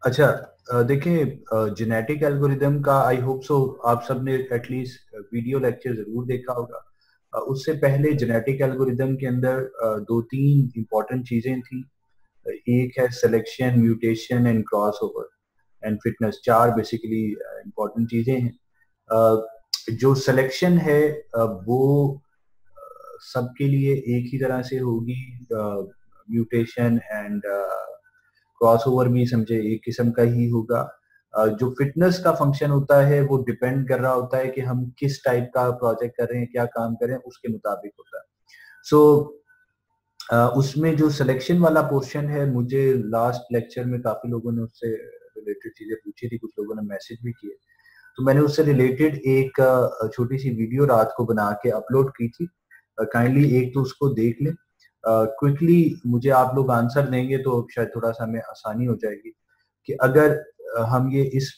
अच्छा, देखें, genetic algorithm का आई होप सो आप सबने एटलीस्ट वीडियो लेक्चर जरूर देखा होगा। उससे पहले जेनेटिक एल्गोरिदम के अंदर दो तीन इंपॉर्टेंट चीजें थी। एक है selection, mutation and cross over and fitness. चार बेसिकली इंपॉर्टेंट चीजें हैं। जो सिलेक्शन है वो सबके लिए एक ही तरह से होगी। म्यूटेशन एंड क्रॉसओवर भी समझे एक किस्म का ही होगा। जो फिटनेस का फंक्शन होता है वो डिपेंड कर रहा होता है कि हम किस टाइप का प्रोजेक्ट कर रहे हैं, क्या काम कर रहे हैं, उसके मुताबिक होता है। सो उसमें जो सिलेक्शन वाला पोर्शन है, मुझे लास्ट लेक्चर में काफी लोगों ने उससे रिलेटेड चीजें पूछी थी, कुछ लोगों ने मैसेज भी किए, तो मैंने उससे रिलेटेड एक छोटी सी वीडियो रात को बना के अपलोड की थी। काइंडली एक तो उसको देख लें। क्विकली मुझे आप लोग आंसर देंगे तो शायद थोड़ा सा हमें आसानी हो जाएगी कि अगर हम ये इस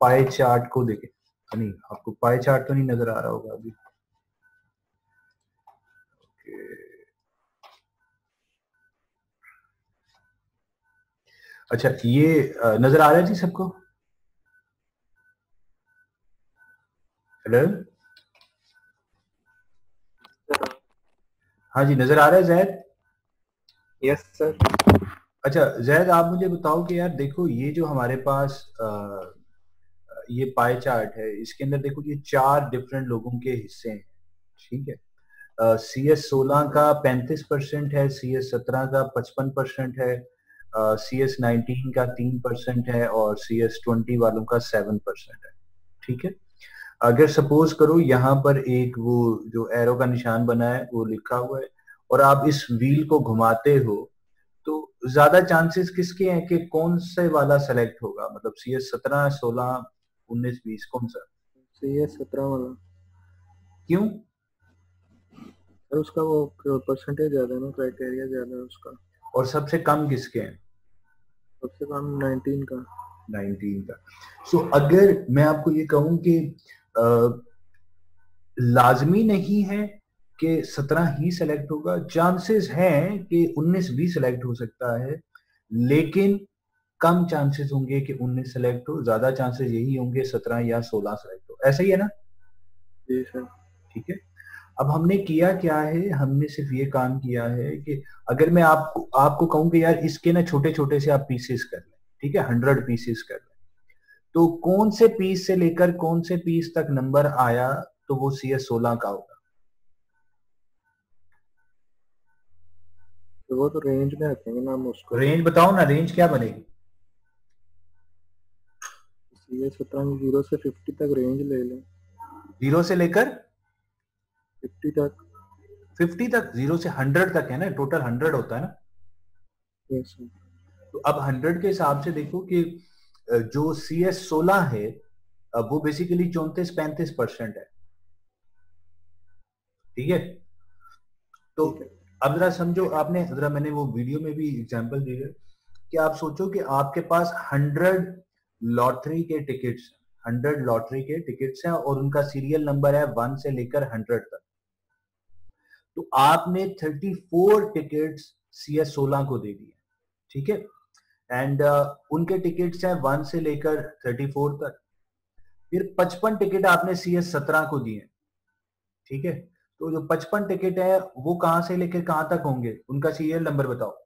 पाए चार्ट को देखें। नहीं, आपको पाए चार्ट तो नहीं नजर आ रहा होगा अभी। अच्छा, ये नजर आ रहा है जी सबको? हेलो, हाँ जी, नजर आ रहा है जैद? Yes sir. अच्छा जैद, आप मुझे बताओ कि यार देखो, ये जो हमारे पास ये पाई चार्ट है, इसके अंदर देखो ये चार डिफरेंट लोगों के हिस्से हैं। ठीक है, CS16 का 35% है, CS17 का 55% है, CS19 का 3% है और CS20 वालों का 7% है। ठीक है, अगर सपोज करो यहाँ पर एक वो जो एरो का निशान बना है वो लिखा हुआ है और आप इस व्हील को घुमाते हो, तो ज्यादा चांसेस किसके हैं कि कौन से वाला सेलेक्ट होगा? मतलब CS17, 16, 19, 20 कौन सा? CS17 वाला। क्यों? सर उसका वो परसेंटेज ज्यादा है ना, क्राइटेरिया ज्यादा है उसका। और सबसे कम किसके हैं? सबसे कम 19 का। 19 का। सो अगर मैं आपको ये कहूं कि अ, लाजमी नहीं है कि 17 ही सिलेक्ट होगा, चांसेस हैं कि 19 भी सिलेक्ट हो सकता है, लेकिन कम चांसेस होंगे कि 19 सेलेक्ट हो, ज्यादा चांसेस यही होंगे 17 या 16 सेलेक्ट हो। ऐसा ही है ना? जी सर। ठीक है, अब हमने किया क्या है, हमने सिर्फ ये काम किया है कि अगर मैं आपको आपको कहूं कि यार इसके ना छोटे छोटे से आप पीसेस कर लें, ठीक है, 100 पीसेस कर लें, तो कौन से पीस से लेकर कौन से पीस तक नंबर आया तो वो CS16 का होगा। तो वो तो रेंज में रखेंगे ना हम उसको। रेंज बताओ ना, रेंज क्या बनेगी? CS17 में 0 से 50 तक रेंज ले लें। 0 से लेकर 50 तक। 50 तक? 0 से 100 तक है ना, टोटल 100 होता है ना। Yes sir. तो अब 100 के हिसाब से देखो कि जो CS16 है वो बेसिकली 34-35% है। ठीक है, तो ठीक है। अब जरा समझो, आपने जरा, मैंने वो वीडियो में भी एग्जांपल दी है कि आप सोचो कि आपके पास 100 लॉटरी के टिकट्स हैं और उनका सीरियल नंबर है 1 से लेकर 100 तक। तो आपने 34 टिकट्स CS16 को दे दिए। ठीक है, एंड उनके टिकट्स हैं 1 से लेकर 34 तक। फिर 55 टिकट आपने CS17 को दिए। ठीक है, तो जो 55 टिकट है वो कहां से लेकर कहां तक होंगे, उनका सीरियल नंबर बताओ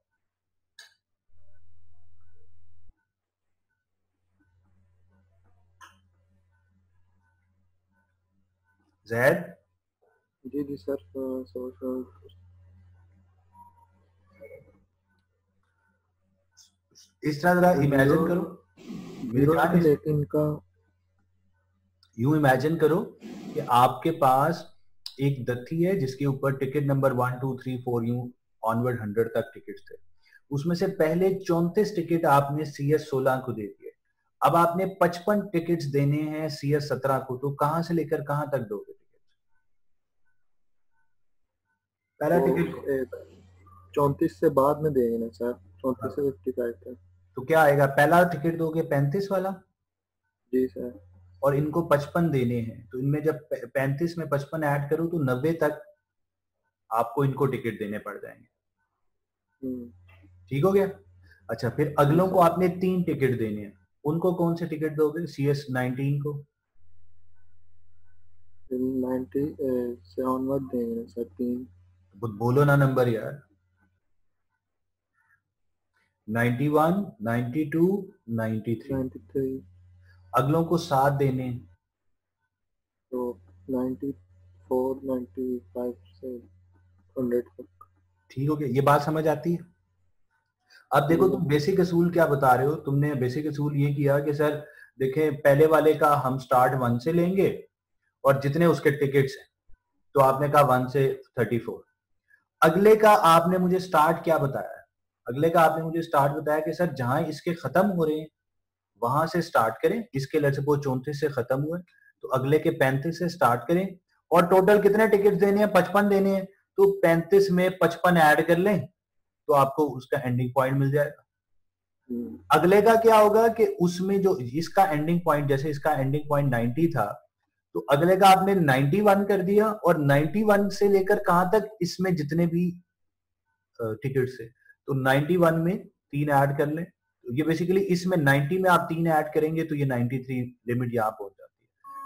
जैद। जी जी सर। इस तरह जरा जीरो इमेजिन करो मेरी जीरो जान, से लेके इनका। यूं इमेजिन करो कि आपके पास एक दत्ती है जिसके ऊपर टिकट नंबर 1 2 3 4 यूं ऑनवर्ड 100 तक टिकट थे। उसमें से पहले 34 टिकट आपने CS16 को दे दिए। अब आपने 55 टिकट देने हैं CS17 को, तो कहां से लेकर कहां तक दोगे टिकट? पहला वो टिकट को 34 से बाद में देंगे ना सर। 34 हाँ, से 55 तक। तो क्या आएगा? पहला टिकट दोगे 35 वाला जी सर। और इनको 55 देने हैं, तो इनमें जब 35 में 55 ऐड करो तो 90 तक आपको इनको टिकट देने पड़ जाएंगे। हम्म। ठीक हो गया? अच्छा, फिर जी अगलों को सर। आपने 3 टिकट देने हैं, उनको कौन से टिकट दोगे? CS19 को? फिर 90 से ऑनवर्ड देंगे सर 3। बोलो ना नंबर यार। 91, 92, 93। 93। अगलों को 7 देने हैं। तो 94, 95 से 100 तक। ठीक हो गया, ये बात समझ आती है? अब देखो, जी तुम बेसिक असूल क्या बता रहे हो, तुमने बेसिक असूल ये किया कि सर देखें, पहले वाले का हम स्टार्ट 1 से लेंगे और जितने उसके टिकट्स हैं, तो आपने कहा 1 से 34। अगले का आपने मुझे स्टार्ट क्या बताया? अगले का आपने मुझे स्टार्ट बताया कि सर जहां इसके खत्म हो रहे हैं वहां से स्टार्ट करें। इसके लेट्स सपोज 34 से खत्म हुए, तो अगले के 35 से स्टार्ट करें। और टोटल कितने टिकट देने हैं? 55 देने हैं। तो 35 में 55 ऐड कर लें, तो आपको उसका एंडिंग पॉइंट मिल जाएगा। अगले का क्या होगा कि उसमें जो इसका एंडिंग पॉइंट, जैसे इसका एंडिंग पॉइंट 90 था, तो अगले का आपने 91 कर दिया, और 91 से लेकर कहां तक इसमें जितने भी टिकट से, तो 91 में 3 ऐड कर लें। तो ये बेसिकली इसमें 90 में आप 3 ऐड करेंगे तो ये 93 लिमिट यहाँ पहुंच जाती है।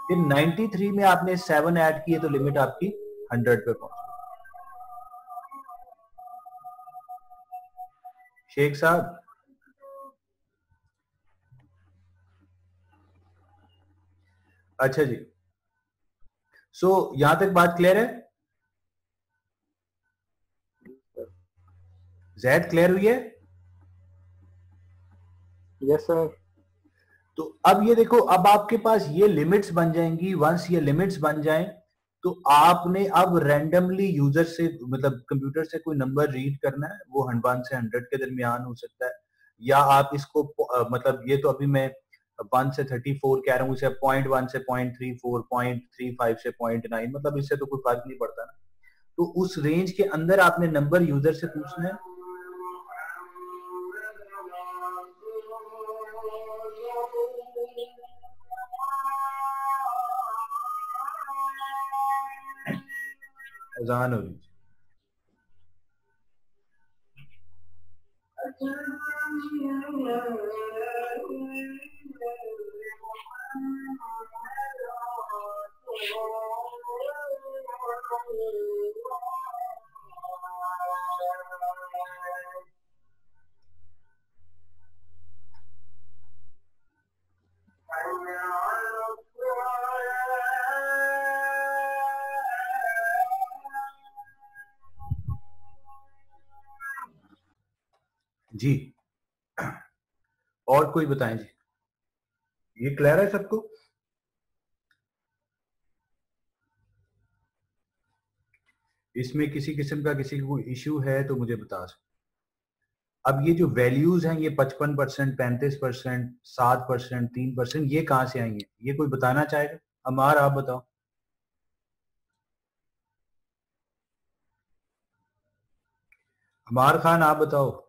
फिर 93 में आपने 7 ऐड किए तो लिमिट आपकी 100 पे पहुंच गई। शेख साहब, अच्छा जी, सो यहां तक बात क्लियर है? सर। जैद क्लियर हुई है? Yes sir. तो अब ये देखो, अब आपके पास ये लिमिट्स बन जाएंगी। वंस ये लिमिट्स बन जाएं, तो आपने अब रैंडमली यूजर से, मतलब कंप्यूटर से कोई नंबर रीड करना है, वो 1 से 100 के दरमियान हो सकता है, या आप इसको मतलब ये तो अभी मैं 1 से 34 कह रहा हूँ, इसे 0.1 से 0.34, 0.35 से 0.9, मतलब इससे तो कोई फर्क नहीं पड़ता ना। तो उस रेंज के अंदर आपने नंबर यूजर से पूछना है। अजान हो रही है। जी, और कोई बताएं जी, ये क्लियर है सबको? इसमें किसी किस्म का किसी को इश्यू है तो मुझे बता सकते। अब ये जो वैल्यूज हैं, ये 55%, 35%, 7%, 3%, ये कहां से आई हैं? ये कोई बताना चाहेगा? अमार, आप बताओ। अमार खान, आप बताओ।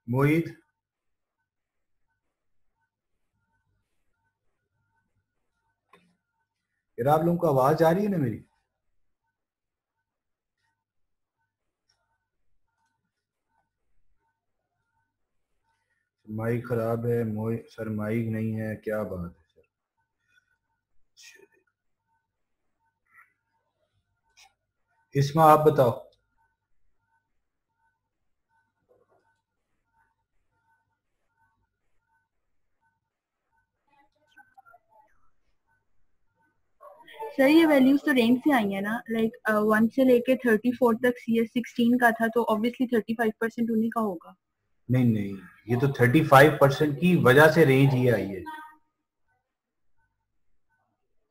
मोहित, यार आप लोगों को आवाज आ रही है ना मेरी? माइक खराब है मोहित सर, माइक नहीं है, क्या बात है सर? इसमें आप बताओ। सर ये वैल्यूज तो रेंज से आई है ना, लाइक 1 से लेके 34 तक CS16 का था, तो ऑब्वियसली 35% उन्हीं का होगा। नहीं नहीं, ये तो 35% की वजह से रेंज ये आई है।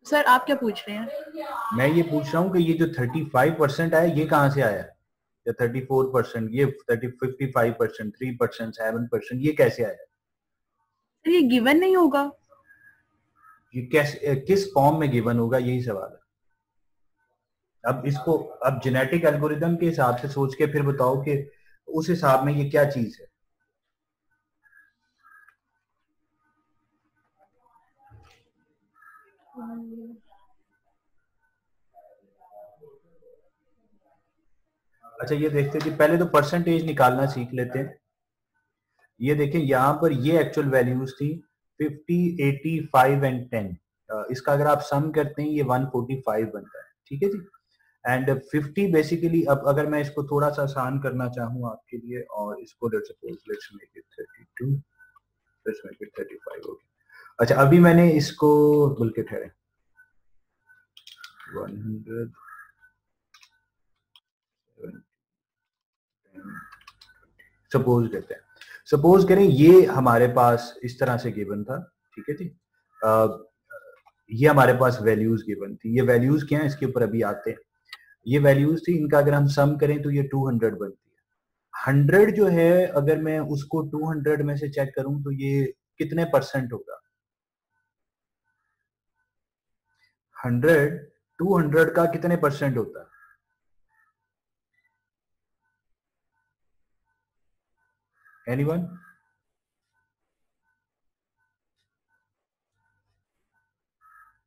सर आप क्या पूछ रहे हैं? मैं ये पूछ रहा हूँ कि ये जो 35% आया, ये कहाँ से आया? या 34%, ये 55%, 3%, 7%, ये कैसे आया? सर ये गिवन नहीं होगा। ये कैसे, किस फॉर्म में गिवन होगा, यही सवाल है। अब इसको, अब जेनेटिक एल्गोरिदम के हिसाब से सोच के फिर बताओ कि उस हिसाब में ये क्या चीज है। अच्छा ये देखते हैं कि पहले तो परसेंटेज निकालना सीख लेते हैं। ये देखें यहाँ पर ये एक्चुअल वैल्यूज थी 50, 80, 5 एंड 10। इसका अगर आप सम करते हैं ये 145 बनता है, ठीक है जी। एंड 50 बेसिकली, अब अगर मैं इसको थोड़ा सा आसान करना चाहूँ आपके लिए, और इसको let's suppose let's make it 32, let's make it 35, okay. अच्छा अभी मैंने इसको बल्कि ठहरे 100, सपोज कहते हैं, सपोज करें ये हमारे पास इस तरह से गिवन था, ठीक है जी। ये हमारे पास वैल्यूज गिवन थी, ये वैल्यूज क्या है इसके ऊपर अभी आते हैं। ये वैल्यूज थी, इनका अगर हम सम करें तो ये 200 बनती है। 100 जो है अगर मैं उसको 200 में से चेक करूं तो ये कितने परसेंट होगा? 100 200 का कितने परसेंट होता है? एनीवन?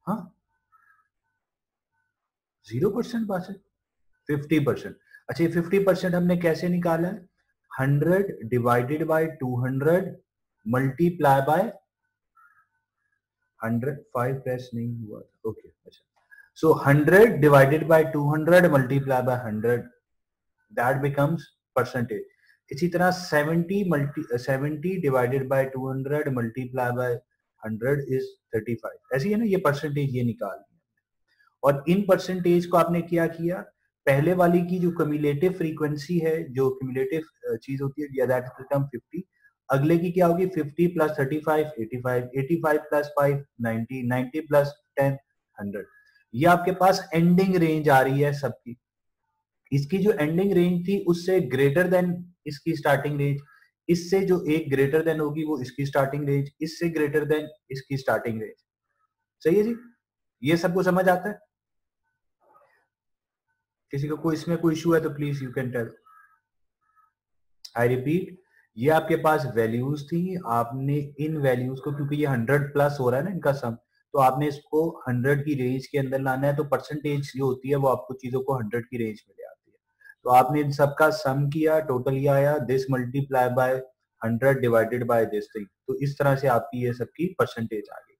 हाँ 0% पास है, 50%। अच्छा ये 50% हमने कैसे निकाला है? 100 divided by 200 multiply by 100, 5 press नहीं हुआ था, ओके। अच्छा सो 100 divided by 200 multiply by 100, that becomes percentage. इसी तरह 70 divided by 200 multiply by 100 is 35। ऐसी है ना, ये परसेंटेज ये निकाल दी। और इन परसेंटेज को आपने क्या किया, पहले वाली की जो क्यूमुलेटिव फ्रीक्वेंसी है, जो क्यूमुलेटिव चीज होती है, दैट इज बिकम 50। अगले की क्या होगी? 50 प्लस 35 85, 85 प्लस 5 90, 90 प्लस 10 100। ये आपके पास एंडिंग रेंज आ रही है सबकी। इसकी जो एंडिंग रेंज थी उससे ग्रेटर देन इसकी स्टार्टिंग रेंज, इससे जो एक ग्रेटर देन होगी वो इसकी स्टार्टिंग रेंज, इससे ग्रेटर देन इसकी स्टार्टिंग रेंज। सही है जी, ये सबको समझ आता है? किसी को कोई इसमें कोई इशू है तो please you can tell. I repeat, ये आपके पास वैल्यूज थी, आपने इन वैल्यूज को, क्योंकि ये 100 प्लस हो रहा है ना इनका सम, तो आपने इसको 100 की रेंज के अंदर लाना है। तो परसेंटेज जो होती है वो आपको चीजों को 100 की रेंज में ले आती है। तो आपने इन सबका सम किया, टोटल ये आया this multiply by 100 divided by this thing. तो इस तरह से आपकी ये सबकी परसेंटेज आ गई।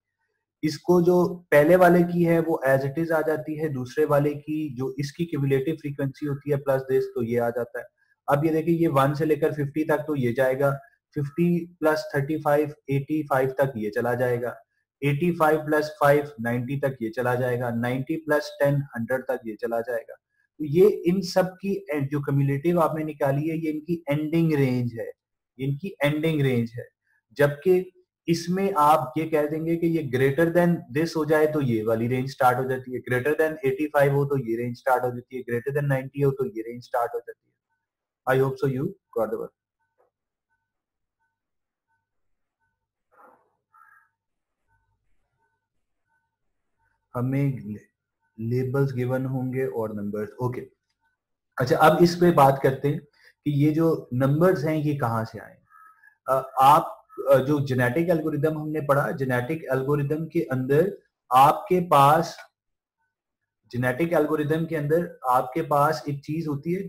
इसको जो पहले वाले की है वो एज इट इज आ जाती है, दूसरे वाले की जो इसकी क्यूमुलेटिव फ्रीक्वेंसी होती है प्लस दिस, तो ये आ जाता है। अब ये देखिए, ये 1 से लेकर 50 तक तो ये जाएगा, 50 प्लस 35 85 तक ये चला जाएगा, 85 प्लस 5 90 तक ये चला जाएगा, 90 प्लस 10 100 तक ये चला जाएगा। तो ये इन सब की जो क्यूमुलेटिव आपने निकाली है ये इनकी एंडिंग रेंज है, इनकी एंडिंग रेंज है। जबकि इसमें आप ये कह देंगे कि ये ग्रेटर देन दिस हो जाए तो ये वाली रेंज स्टार्ट हो जाती है, ग्रेटर देन 85 हो तो ये रेंज स्टार्ट हो जाती है, ग्रेटर देन 90 हो तो ये रेंज स्टार्ट हो जाती है। I hope so you got the word. हमें लेबल्स गिवन होंगे और नंबर्स, ओके। अच्छा अब इस पे बात करते हैं कि ये जो नंबर्स हैं ये कहाँ से आए। आप जो जेनेटिक एल्गोरिदम हमने पढ़ा, जेनेटिक एल्गोरिदम के अंदर आपके पास, जेनेटिक एल्गोरिदम के अंदर आपके पास एक चीज होती है,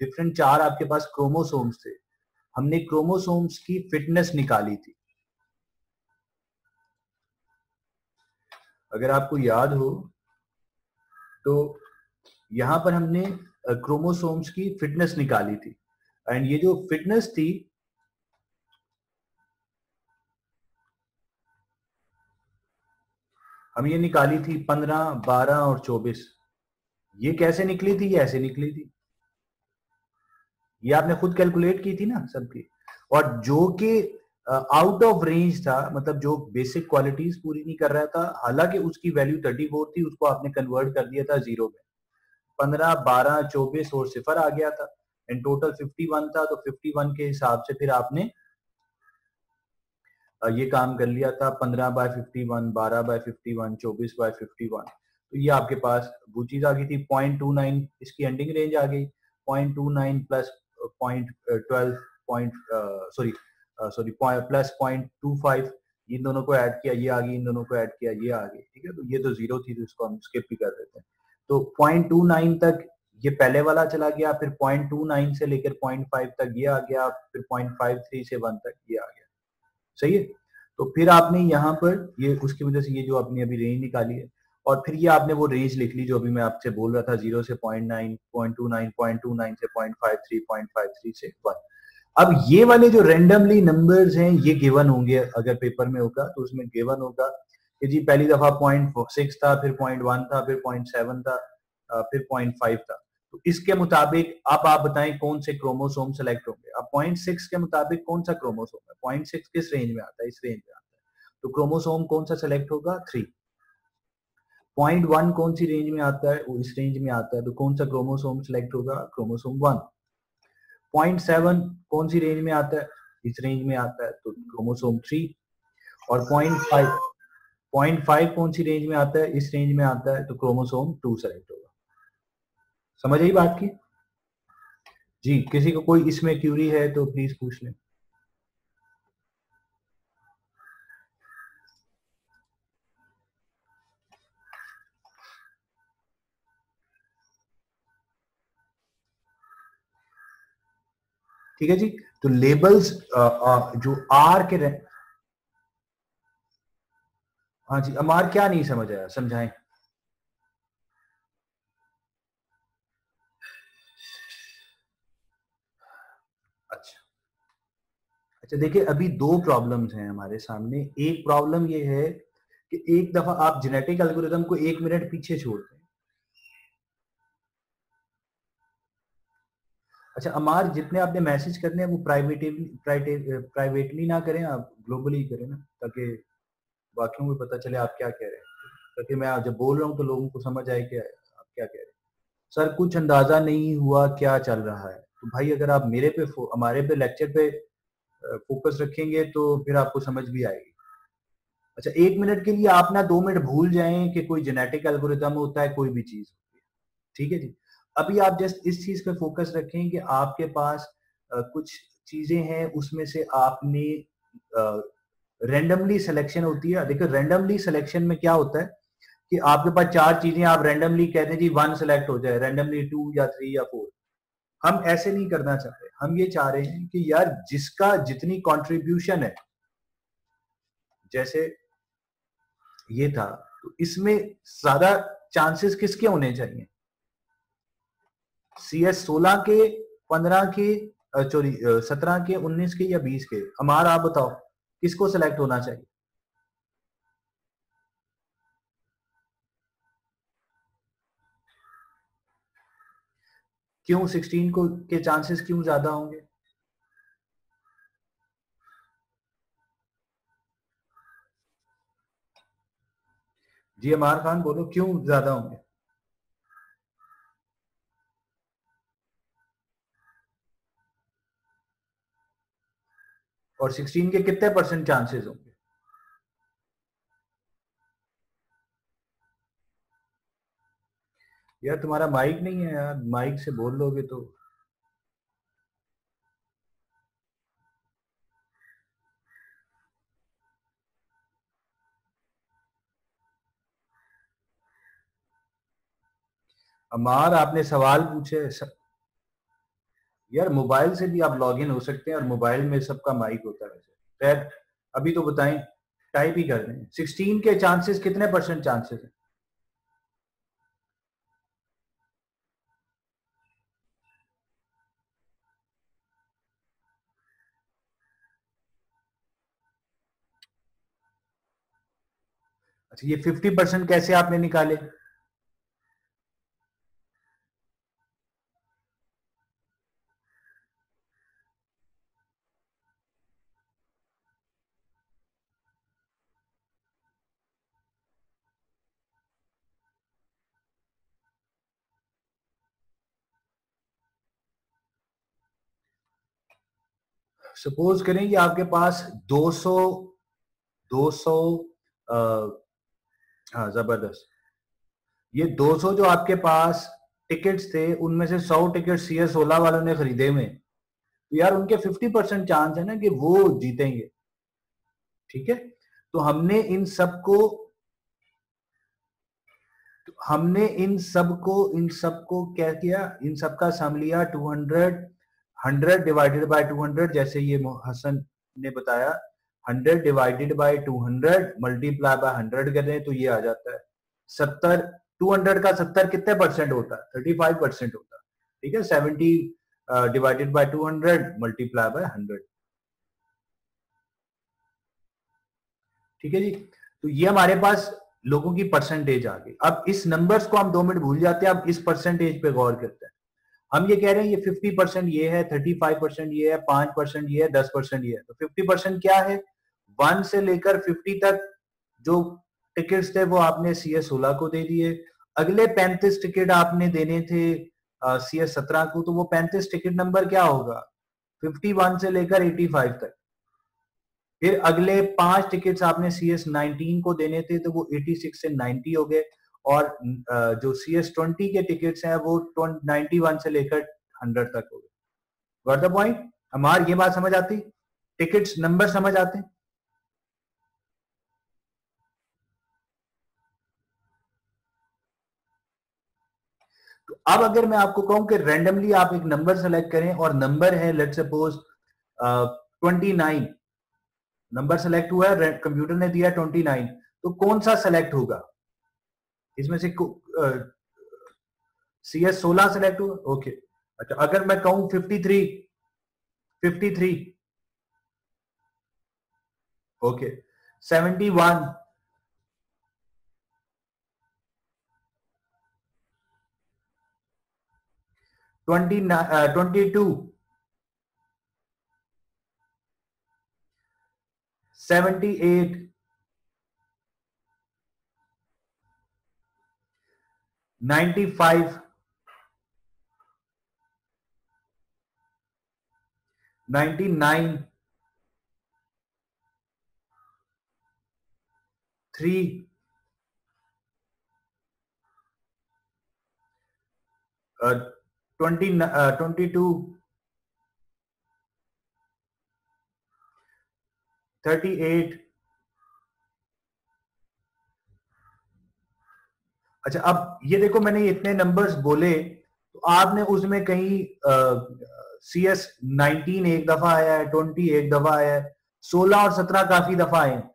डिफरेंट 4 आपके पास क्रोमोसोम्स थे। हमने क्रोमोसोम्स की फिटनेस निकाली थी। अगर आपको याद हो तो यहां पर हमने क्रोमोसोम्स की फिटनेस निकाली थी। एंड ये जो फिटनेस थी, हम ये निकाली थी 15, 12 और 24। ये कैसे निकली थी? ये ऐसे निकली थी, ये आपने खुद कैलकुलेट की थी ना सबकी। और जो कि आउट ऑफ रेंज था, मतलब जो बेसिक क्वालिटीज पूरी नहीं कर रहा था, हालांकि उसकी वैल्यू 34 थी, उसको आपने कन्वर्ट कर दिया था जीरो में। 15, 12, 24 और सिफर आ गया था, एंड टोटल 51 था। तो 51 के हिसाब से फिर आपने ये काम कर लिया था, 15 बाय 51, 12 बाय 51, 24 बाय 51। तो ये आपके पास वो चीज आ गई थी। 0.29 इसकी एंडिंग रेंज आ गई, 0.29 प्लस 0.12 प्लस 0.25, इन दोनों को ऐड किया ये आ गई, इन दोनों को ऐड किया ये आ गई, ठीक है। तो ये तो 0 थी तो इसको हम स्किप भी कर देते हैं। तो 0.29 तक ये पहले वाला चला गया, फिर 0.29 से लेकर 0.5 तक ये आ गया, फिर 0.53 से 1 तक ये आ गया, सही है। तो फिर आपने यहाँ पर ये उसकी वजह से ये जो आपने अभी रेंज निकाली है, और फिर ये आपने वो रेंज लिख ली जो अभी मैं आपसे बोल रहा था, 0 से 0.9, 0.29, 0.29 से 0.53, 0.53 से 1। अब ये वाले जो रेंडमली नंबर्स हैं ये गिवन होंगे, अगर पेपर में होगा तो उसमें गिवन होगा कि जी पहली दफा 0.6 था, फिर 0.1 था, फिर 0.7 था, फिर 0.5 था। तो इसके मुताबिक अब आप बताएं कौन से क्रोमोसोम सेलेक्ट होंगे। अब 0.6 के मुताबिक कौन सा क्रोमोसोम है, 0.6 किस रेंज में आता है, इस रेंज में आता है, तो क्रोमोसोम कौन सा सेलेक्ट होगा, 3। 0.1 कौन सी रेंज में आता है, वो इस रेंज में आता है, तो कौन सा क्रोमोसोम सेलेक्ट होगा, क्रोमोसोम 1। 0.7 कौन सी रेंज में आता है, इस रेंज में आता है, तो क्रोमोसोम 3। और 0.5 कौन सी रेंज में आता है, इस रेंज में आता है, तो क्रोमोसोम 2 सेलेक्ट होगा। समझ आई बात की जी? किसी को कोई इसमें क्यूरी है तो प्लीज पूछ लें। ठीक है जी। तो लेबल्स जो आर के हाँ जी, अमार क्या नहीं समझ आया, समझाएं। अच्छा अच्छा, देखिए अभी दो प्रॉब्लम्स हैं हमारे सामने। एक प्रॉब्लम ये है कि एक दफा आप जेनेटिक एल्गोरिथम को 1 मिनट पीछे छोड़ दें। अच्छा अमार, जितने आपने मैसेज करने हैं वो प्राइवेटली ना करें, आप ग्लोबली करें ना, ताकि बाकियों को पता चले आप क्या कह रहे हैं, ताकि मैं जब बोल रहा हूँ तो लोगों को समझ आए कि आप क्या कह रहे हैं। सर कुछ अंदाजा नहीं हुआ क्या चल रहा है। तो भाई अगर आप मेरे पे हमारे पे लेक्चर पे फोकस रखेंगे तो फिर आपको समझ भी आएगी। अच्छा 1 मिनट के लिए आप ना 2 मिनट भूल जाएं कि कोई जेनेटिक एल्गोरिथम होता है, कोई भी चीज होती है, ठीक है जी। अभी आप जस्ट इस चीज पे फोकस रखें कि आपके पास कुछ चीजें हैं, उसमें से आपने रेंडमली सिलेक्शन होती है। देखो रेंडमली सिलेक्शन में क्या होता है कि आपके पास 4 चीजें, आप रेंडमली कहते हैं जी 1 सेलेक्ट हो जाए, रेंडमली 2 या 3 या 4। हम ऐसे नहीं करना चाहते, हम ये चाह रहे हैं कि यार जिसका जितनी कंट्रीब्यूशन है, जैसे ये था, तो इसमें ज्यादा चांसेस किसके होने चाहिए, CS 16 के, 15 के, सॉरी 17 के, 19 के या 20 के। हमारा आप बताओ किसको सिलेक्ट होना चाहिए? क्यों 16 को के चांसेस क्यों ज्यादा होंगे? जी अमार खान बोलो क्यों ज्यादा होंगे? और 16 के कितने % चांसेस होंगे? यार तुम्हारा माइक नहीं है यार, माइक से बोल लोगे तो। अमार आपने सवाल पूछे यार, मोबाइल से भी आप लॉगिन हो सकते हैं और मोबाइल में सबका माइक होता है। खैर अभी तो बताएं, टाइप ही कर दें। 16 के चांसेस कितने % चांसेस है? अच्छा ये 50% कैसे आपने निकाले? सपोज करें कि आपके पास 200 हाँ जबरदस्त, ये 200 जो आपके पास टिकट्स थे उनमें से 100 टिकट CS 16 वालों ने खरीदे हुए, तो यार उनके 50% चांस है ना कि वो जीतेंगे, ठीक है। तो हमने इन सबको क्या किया, इन सबका सम लिया 200, 100 डिवाइडेड बाय 200, जैसे ये हसन ने बताया 100 डिवाइडेड बाय 200 मल्टीप्लाई बाय 100 कर रहे हैं तो ये आ जाता है 70। 200 का 70 कितने परसेंट होता है? 35% होता है। ठीक है, 70 डिवाइडेड बाय 200 मल्टीप्लाई बाय 100। ठीक है जी, तो ये हमारे पास लोगों की परसेंटेज आ गई। अब इस नंबर्स को हम 2 मिनट भूल जाते हैं, अब इस परसेंटेज पे गौर करते हैं। हम ये कह रहे हैं ये 50% ये है, 35% ये है, 5% ये है, 10% ये है। तो 50% क्या है? 1 से लेकर 50 तक जो टिकट्स थे वो आपने CS 16 को दे दिए। अगले 35 टिकट आपने देने थे CS 17 को, तो वो 35 टिकट नंबर क्या होगा? 51 से लेकर 85 तक। फिर अगले 5 टिकट्स आपने CS 19 को देने थे, तो वो 86 से 90 हो गए। और जो CS 20 के टिकट्स हैं वो 91 से लेकर 100 तक हो गए। Got the point? हमारी ये बात समझ आती? टिकट्स नंबर समझ आते हैं? तो अब अगर मैं आपको कहूं कि रैंडमली आप एक नंबर सेलेक्ट करें और नंबर है लेट्स सपोज 29, नंबर सेलेक्ट हुआ है, कंप्यूटर ने दिया 29, तो कौन सा सेलेक्ट होगा इसमें से? CS 16 सेलेक्ट हुआ, ओके। अच्छा, अगर मैं कहूं 53, ओके, 71, 22, 78, 95, 99, 3, 22, 38। अच्छा, अब ये देखो मैंने इतने नंबर्स बोले, तो आपने उसमें कहीं CS 19 एक दफा आया है, 20 एक दफा आया है, 16 और 17 काफी दफा आए हैं।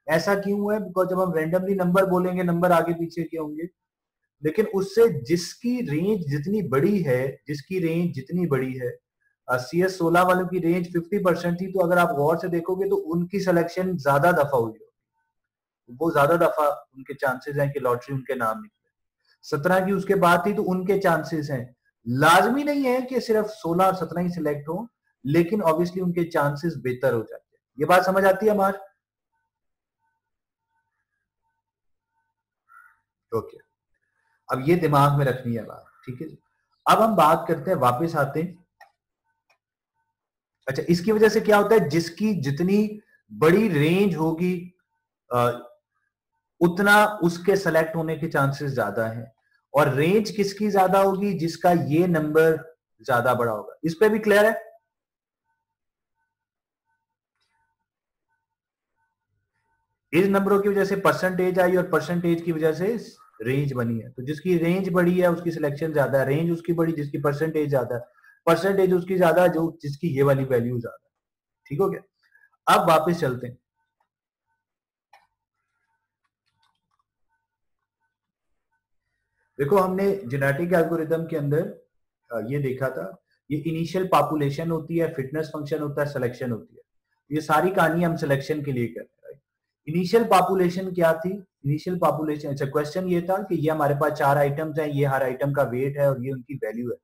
ऐसा क्यों है? बिकॉज जब हम रैंडमली नंबर बोलेंगे नंबर आगे पीछे के होंगे, लेकिन उससे जिसकी रेंज जितनी बड़ी है, CS 16 वालों की रेंज 50% थी, तो अगर आप गौर से देखोगे तो उनकी सिलेक्शन ज्यादा दफा हुई, वो ज्यादा दफा उनके चांसेस हैं कि लॉटरी उनके नाम निकले। 17 की उसके बाद थी, तो उनके चांसेस हैं। लाजमी नहीं है कि सिर्फ 16 और 17 ही सिलेक्ट हो, लेकिन ऑब्वियसली उनके चांसेस बेहतर हो जाते हैं। ये बात समझ आती है हमार? ओके, अब ये दिमाग में रखनी है बात, ठीक है जी। अब हम बात करते हैं, वापस आते हैं। अच्छा, इसकी वजह से क्या होता है? जिसकी जितनी बड़ी रेंज होगी उतना उसके सेलेक्ट होने के चांसेस ज्यादा हैं। और रेंज किसकी ज्यादा होगी? जिसका ये नंबर ज्यादा बड़ा होगा। इस पे भी क्लियर है? इस नंबरों की वजह से परसेंटेज आई और परसेंटेज की वजह से रेंज बनी है। तो जिसकी रेंज बड़ी है उसकी सिलेक्शन ज्यादा है, रेंज उसकी बड़ी जिसकी परसेंटेज ज्यादा है, परसेंटेज उसकी ज्यादा जो जिसकी ये वाली वैल्यू ज्यादा है। ठीक हो गया? अब वापस चलते हैं। देखो, हमने जेनेटिक एल्गोरिथम के अंदर ये देखा था, ये इनिशियल पॉपुलेशन होती है, फिटनेस फंक्शन होता है, सिलेक्शन होती है। ये सारी कहानी हम सिलेक्शन के लिए कर रहे हैं। इनिशियल पॉपुलेशन क्या थी? इनिशियल पॉपुलेशन, अच्छा, क्वेश्चन ये था कि ये हमारे पास 4 आइटम्स हैं, ये हर आइटम का वेट है और ये उनकी वैल्यू है।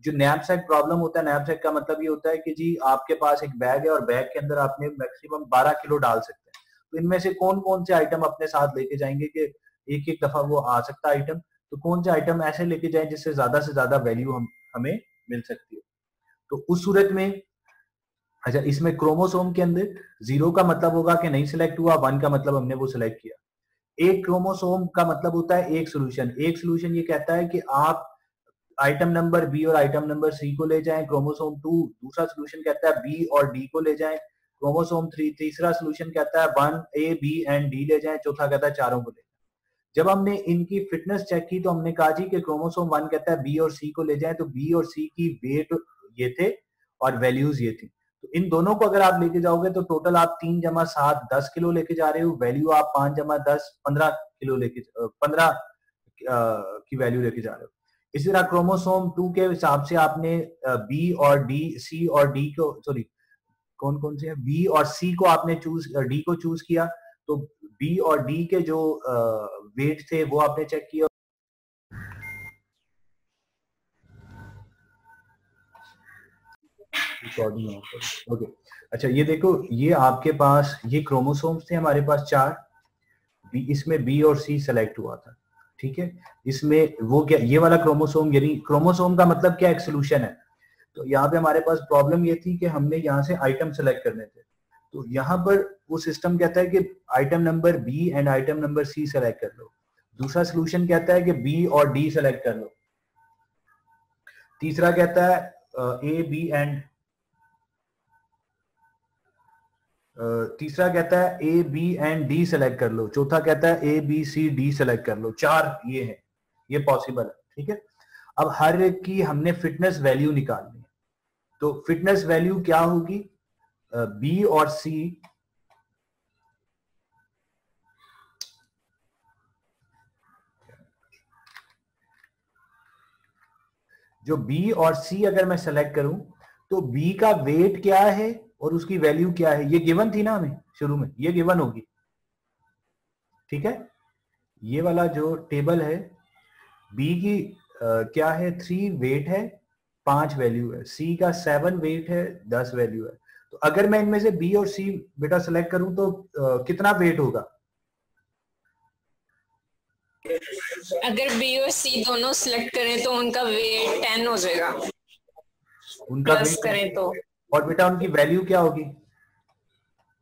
जो नैपसैक प्रॉब्लम होता है, नैपसैक का मतलब ये होता है कि जी आपके पास एक बैग है और बैग के अंदर आपने मैक्सिमम 12 किलो डाल सकते हैं। तो इनमें से कौन कौन से आइटम अपने साथ लेके जाएंगे कि एक एक दफा वो आ सकता है आइटम, तो कौन से आइटम ऐसे लेके जाए जिससे से ज्यादा वैल्यू हमें मिल सकती है। तो उस सूरत में, अच्छा, इसमें क्रोमोसोम के अंदर 0 का मतलब होगा कि नहीं सिलेक्ट हुआ, 1 का मतलब हमने वो सिलेक्ट किया। एक क्रोमोसोम का मतलब होता है एक सोल्यूशन। एक सोल्यूशन ये कहता है कि आप आइटम नंबर बी और आइटम नंबर सी को ले जाएं, क्रोमोसोम 2 दूसरा सोल्यूशन कहता है बी और डी को ले जाएं, क्रोमोसोम 3, तीसरा सोल्यूशन कहता है 1 A B एंड D ले जाएं, चौथा कहता है चारों को ले जाएं। जब हमने इनकी फिटनेस चेक की तो हमने कहा जी कि क्रोमोसोम 1 कहता है B और C को ले जाएं, तो B और C की वेट ये थे और वैल्यूज ये थी। तो इन दोनों को अगर आप लेके जाओगे तो टोटल आप 3 जमा 7 10 किलो लेके जा रहे हो, वैल्यू आप 5 जमा 10 15 किलो लेके 15 की वैल्यू लेके जा रहे हो। इसी तरह क्रोमोसोम 2 के हिसाब से आपने बी और डी, सी और डी को, सॉरी कौन कौन से हैं, बी और सी को आपने डी को चूज किया, तो बी और डी के जो वेट थे वो आपने चेक किया। ओके, अच्छा ये देखो, ये आपके पास ये क्रोमोसोम्स थे हमारे पास 4, इसमें बी और सी सेलेक्ट हुआ था, ठीक है। इसमें वो क्या, ये वाला क्रोमोसोम, यानी क्रोमोसोम का मतलब क्या, एक सोल्यूशन है। तो यहाँ पे हमारे पास प्रॉब्लम ये थी कि हमने यहाँ से आइटम सेलेक्ट करने थे, तो यहाँ पर वो सिस्टम कहता है कि item number B and item number C select कर लो। दूसरा सोल्यूशन कहता है कि बी और डी सेलेक्ट कर लो। तीसरा कहता है ए बी एंड तीसरा कहता है A B and D select कर लो। चौथा कहता है A B C D select कर लो। 4 ये है, ये पॉसिबल है, ठीक है। अब हर एक की हमने फिटनेस वैल्यू निकालनी है, तो फिटनेस वैल्यू क्या होगी, बी और सी, जो बी और सी अगर मैं सेलेक्ट करूं तो बी का वेट क्या है और उसकी वैल्यू क्या है, ये गिवन थी ना हमें शुरू में, ये गिवन होगी, ठीक है। ये वाला जो टेबल है, बी की क्या है, 3 वेट है, 5 वैल्यू है, सी का 7 वेट है, 10 वैल्यू है। तो अगर मैं इनमें से बी और सी बेटा सेलेक्ट करूं तो कितना वेट होगा, अगर बी और सी दोनों सिलेक्ट करें तो उनका वेट 10 हो जाएगा, उनका प्लस वेट करें तो, और बेटा उनकी वैल्यू क्या होगी,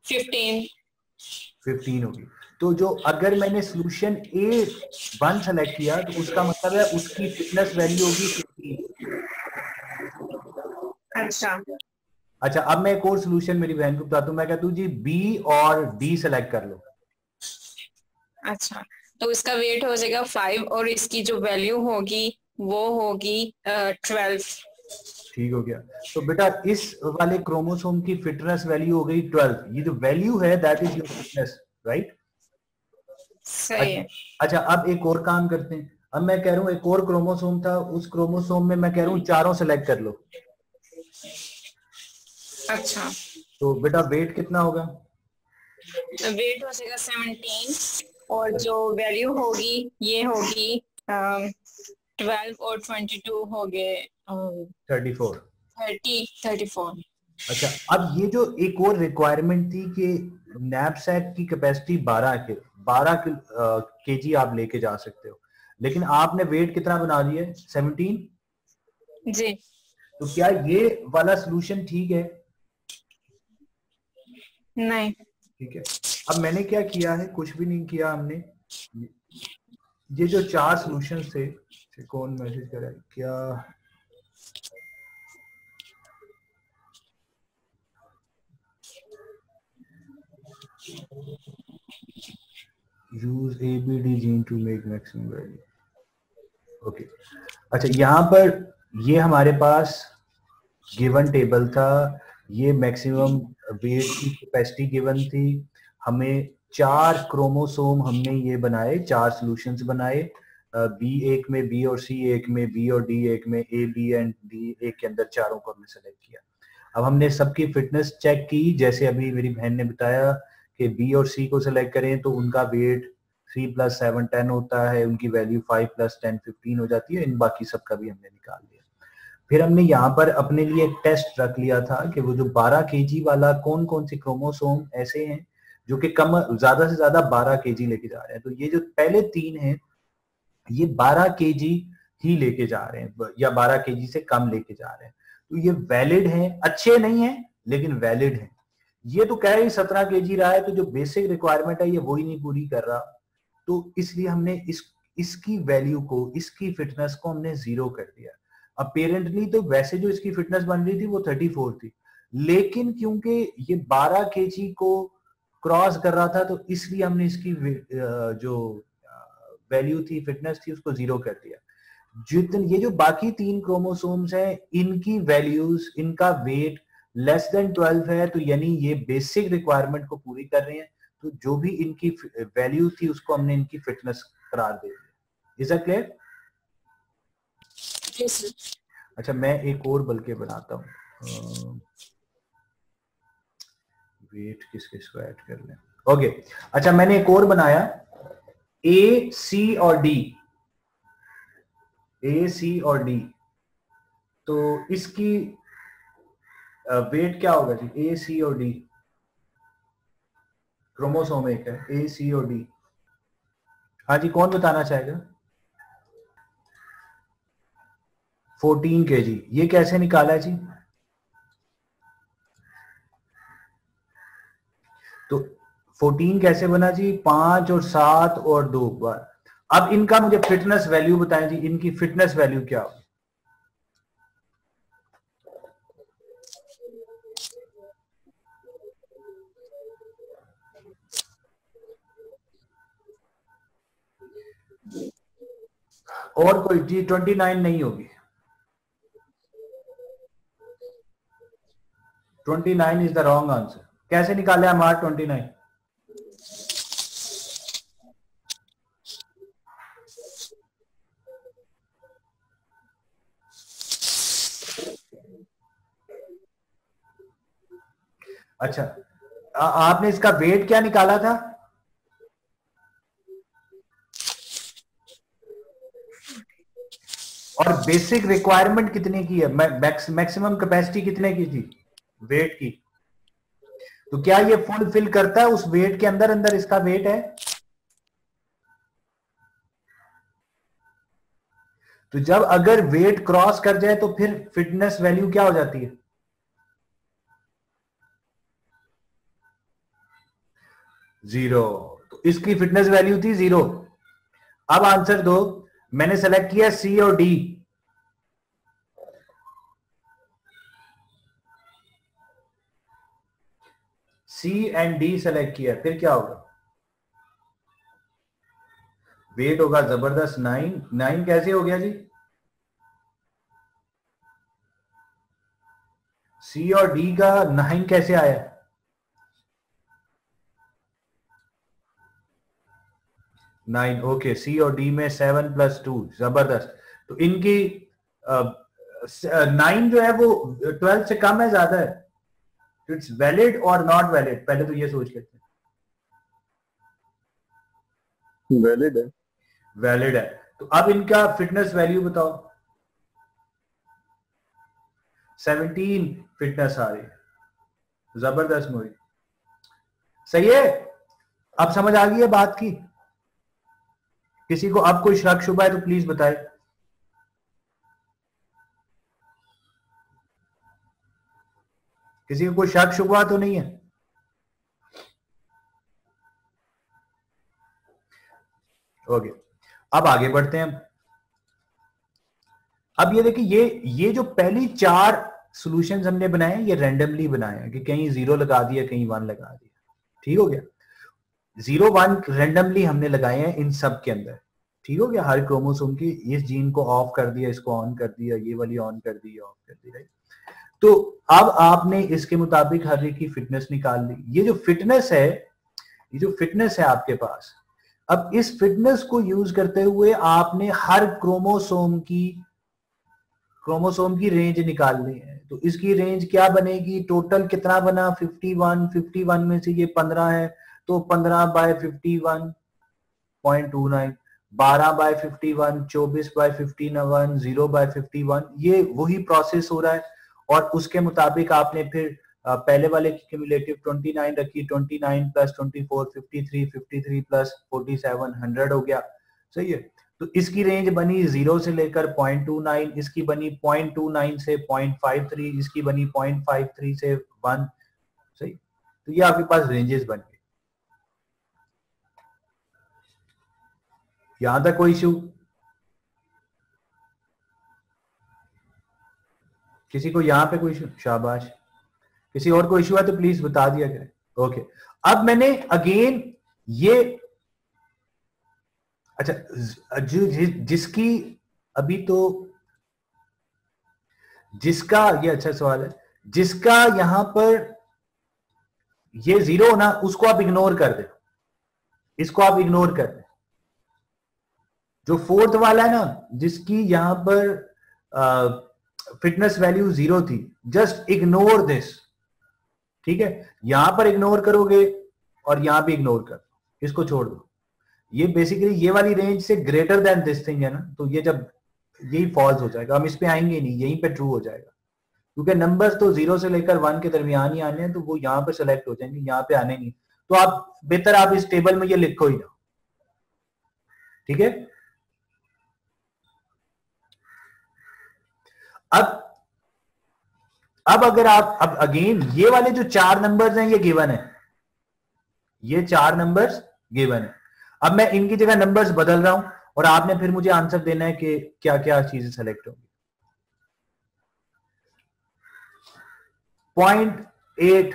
15 होगी। तो जो अगर मैंने सोल्यूशन A1 सेलेक्ट किया तो उसका मतलब है उसकी फिटनेस वैल्यू होगी 15। अच्छा, अब मैं एक और सोल्यूशन मेरी बहन को बताता हूँ, मैं कहता हूँ जी बी और डी सेलेक्ट कर लो। अच्छा, तो इसका वेट हो जाएगा 5 और इसकी जो वैल्यू होगी वो होगी 12। ठीक हो गया। तो बेटा इस वाले क्रोमोसोम की फिटनेस वैल्यू हो गई 12। ये जो वैल्यू है that is your fitness, right. सही है। अच्छा, अब एक और काम करते हैं। अब मैं कह रहा हूँ एक और क्रोमोसोम था, उस क्रोमोसोम में मैं कह रहा हूँ चारों सेलेक्ट कर लो। अच्छा, तो बेटा वेट कितना होगा, वेट हो जाएगा 17 और जो वैल्यू होगी ये होगी 12 और 22 हो गए 34। अच्छा, अब ये जो एक और रिक्वायरमेंट थी कि नैपसैक की कैपेसिटी 12 केजी आप लेके जा सकते हो, लेकिन आपने वेट कितना बना दिया है, 17 जी। तो क्या ये वाला सोल्यूशन ठीक है, नहीं, ठीक है। अब मैंने क्या किया है, कुछ भी नहीं किया हमने, ये जो 4 सॉल्यूशंस थे, कौन मैसेज कर रहा है क्या, use ABD gene to make maximum value, okay. अच्छा, यहाँ पर ये हमारे पास गिवन टेबल था, ये मैक्सिमम वेट की कैपेसिटी गिवन थी, हमें 4 क्रोमोसोम हमने ये बनाए, 4 सॉल्यूशंस बनाए, बी एक में, बी और सी एक में, बी और डी एक में, ए बी एंड डी एक के अंदर, चारों को हमने सेलेक्ट किया। अब हमने सबकी फिटनेस चेक की, जैसे अभी मेरी बहन ने बताया कि बी और सी को सिलेक्ट करें तो उनका वेट 3 + 7 10 होता है, उनकी वैल्यू 5 + 10 15 हो जाती है। इन बाकी सबका भी हमने निकाल लिया। फिर हमने यहाँ पर अपने लिए एक टेस्ट रख लिया था कि वो जो 12 केजी वाला कौन कौन से क्रोमोसोम ऐसे हैं जो कि कम, ज्यादा से ज्यादा 12 केजी लेके जा रहे हैं। तो ये जो पहले 3 हैं ये 12 केजी ही लेके जा रहे हैं या 12 केजी से कम लेके जा रहे हैं, तो ये वैलिड हैं, अच्छे नहीं है लेकिन वैलिड हैं। ये तो कह रही 17 केजी रहा है, तो जो बेसिक रिक्वायरमेंट है ये वही नहीं पूरी कर रहा, तो इसलिए हमने इसकी वैल्यू को, इसकी फिटनेस को हमने 0 कर दिया। अपेरेंटली तो वैसे जो इसकी फिटनेस बन रही थी वो 34 थी, लेकिन क्योंकि ये 12 केजी को क्रॉस कर रहा था तो इसलिए हमने इसकी जो वैल्यू थी, फिटनेस थी, उसको 0 कर दिया। जितने ये जो बाकी 3 क्रोमोसोम्स हैं, इनकी वैल्यूज, इनका वेट लेस देन 12 है, तो यानी ये बेसिक रिक्वायरमेंट को पूरी कर रहे हैं, तो जो भी इनकी वैल्यू थी उसको हमने इनकी फिटनेस करार दे दिया। Is that clear? अच्छा, मैं एक और बल्कि बनाता हूँ, वेट किस किस को ऐड कर लें। ओके, अच्छा मैंने एक और बनाया, ए, सी और डी, ए, सी और डी, तो इसकी वेट क्या होगा जी? ए, सी और डी, क्रोमोसोम एक है, ए, सी और डी। हाँ जी, कौन बताना चाहेगा? 14 केजी। ये कैसे निकाला है जी? तो 14 कैसे बना जी? 5 और 7 और 2 बार। अब इनका मुझे फिटनेस वैल्यू बताएं जी, इनकी फिटनेस वैल्यू क्या होगी? और कोई जी? 29 नहीं होगी, 29 इज द रॉन्ग आंसर। कैसे निकाले हमारा 29? अच्छा, आपने इसका वेट क्या निकाला था? और बेसिक रिक्वायरमेंट कितने की है? मैक्सिमम कैपेसिटी कितने की थी वेट की? तो क्या ये फुलफिल करता है उस वेट के अंदर? अंदर इसका वेट है। तो जब अगर वेट क्रॉस कर जाए तो फिर फिटनेस वैल्यू क्या हो जाती है? 0। तो इसकी फिटनेस वैल्यू थी 0। अब आंसर दो। मैंने सेलेक्ट किया सी और डी। सी एंड डी सेलेक्ट किया, फिर क्या होगा? वेट होगा जबरदस्त 9। 9 कैसे हो गया जी? सी और डी का 9 कैसे आया? 9। ओके, सी और डी में 7 + 2, जबरदस्त। तो इनकी 9 जो है वो 12 से कम है, ज्यादा है? इट्स वैलिड और नॉट वैलिड, पहले तो ये सोच लेते हैं। वैलिड है। वैलिड है। तो अब इनका फिटनेस वैल्यू बताओ। 17 फिटनेस आ रही है, जबरदस्त मूवी। सही है? अब समझ आ गई है बात की? किसी को अब कोई शक शुबा है तो प्लीज बताए। किसी को कोई शक शुबा तो नहीं है? ओके, अब आगे बढ़ते हैं। अब ये देखिए, ये जो पहली 4 सॉल्यूशंस हमने बनाए हैं, ये रैंडमली बनाए हैं, कि कहीं 0 लगा दिया, कहीं 1 लगा दिया। ठीक हो गया? 0 1 रैंडमली हमने लगाए हैं इन सब के अंदर। ठीक हो गया? हर क्रोमोसोम की इस जीन को ऑफ कर दिया, इसको ऑन कर दिया, ये वाली ऑन कर दी, ऑफ कर दी, राइट? तो अब आपने इसके मुताबिक हर एक की फिटनेस निकाल ली। ये जो फिटनेस है, ये जो फिटनेस है आपके पास, अब इस फिटनेस को यूज करते हुए आपने हर क्रोमोसोम की रेंज निकालनी है। तो इसकी रेंज क्या बनेगी? टोटल कितना बना? 51। 51 में से ये 15 है, तो 15/51.29, 12/51, 24/51, 0/51। ये वही प्रोसेस हो रहा है। और उसके मुताबिक आपने फिर पहले वाले की क्यूमुलेटिव 29 रखी, 29 + 24 53, 53 + 47 100 हो गया। सही है? तो इसकी रेंज बनी 0 से लेकर 0.29, इसकी बनी 0.29 से 0.53, इसकी बनी 0.53 से 1। सही? तो ये आपके पास रेंजेस बन गए। यहां तक कोई इश्यू? किसी को यहां पे कोई इश्यू? शाबाश। किसी और को इश्यू है तो प्लीज बता दिया करें। ओके, अब मैंने अगेन ये, अच्छा जिसकी अभी तो जिसका ये अच्छा सवाल है, जिसका यहां पर ये 0 हो ना उसको आप इग्नोर कर दे, इसको आप इग्नोर कर दे। जो फोर्थ वाला है ना, जिसकी यहां पर फिटनेस वैल्यू 0 थी, जस्ट इग्नोर दिस, ठीक है। यहां पर इग्नोर करोगे और यहां भी इग्नोर कर, इसको छोड़ दो। ये बेसिकली ये वाली रेंज से ग्रेटर देन दिस थिंग है ना, तो ये जब यही फॉल्स हो जाएगा, हम इस पे आएंगे नहीं, यहीं पे ट्रू हो जाएगा, क्योंकि नंबर्स तो 0 से लेकर 1 के दरमियान ही आने हैं, तो वो यहाँ पे सेलेक्ट हो जाएंगे, यहाँ पे आने नहीं। तो आप बेहतर आप इस टेबल में ये लिखो ही ना, ठीक है। अब अगर आप, अब अगेन ये वाले जो 4 नंबर्स हैं ये गिवन है, ये 4 नंबर्स गिवन है। अब मैं इनकी जगह नंबर्स बदल रहा हूं और आपने फिर मुझे आंसर देना है कि क्या क्या चीजें सेलेक्ट होंगी। 0.8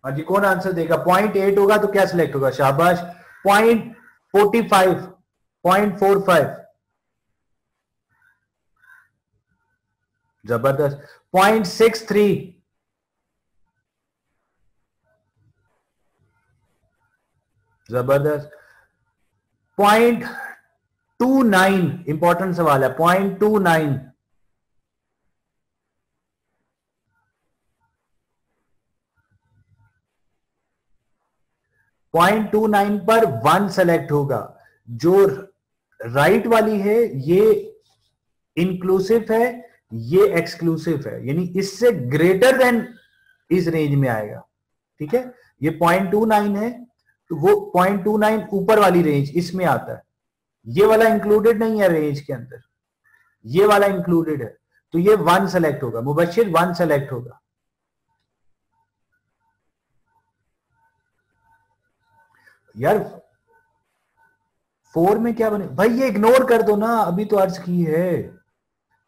हाँ जी, कौन आंसर देगा? 0.8 होगा तो क्या सिलेक्ट होगा? शाबाश। 0.45, 0.45, जबरदस्त। 0.63, जबरदस्त। 0.29, इंपॉर्टेंट सवाल है, 0.29। 0.29 पर 1 सेलेक्ट होगा। जो राइट वाली है ये इंक्लूसिव है, ये एक्सक्लूसिव है, यानी इससे ग्रेटर देन इस रेंज में आएगा, ठीक है। ये 0.29 है तो वो 0.29 ऊपर वाली रेंज इसमें आता है। ये वाला इंक्लूडेड नहीं है रेंज के अंदर, ये वाला इंक्लूडेड है, तो ये 1 सेलेक्ट होगा। मुबशिर 1 सेलेक्ट होगा। यार 4 में क्या बने भाई? ये इग्नोर कर दो ना, अभी तो अर्ज की है।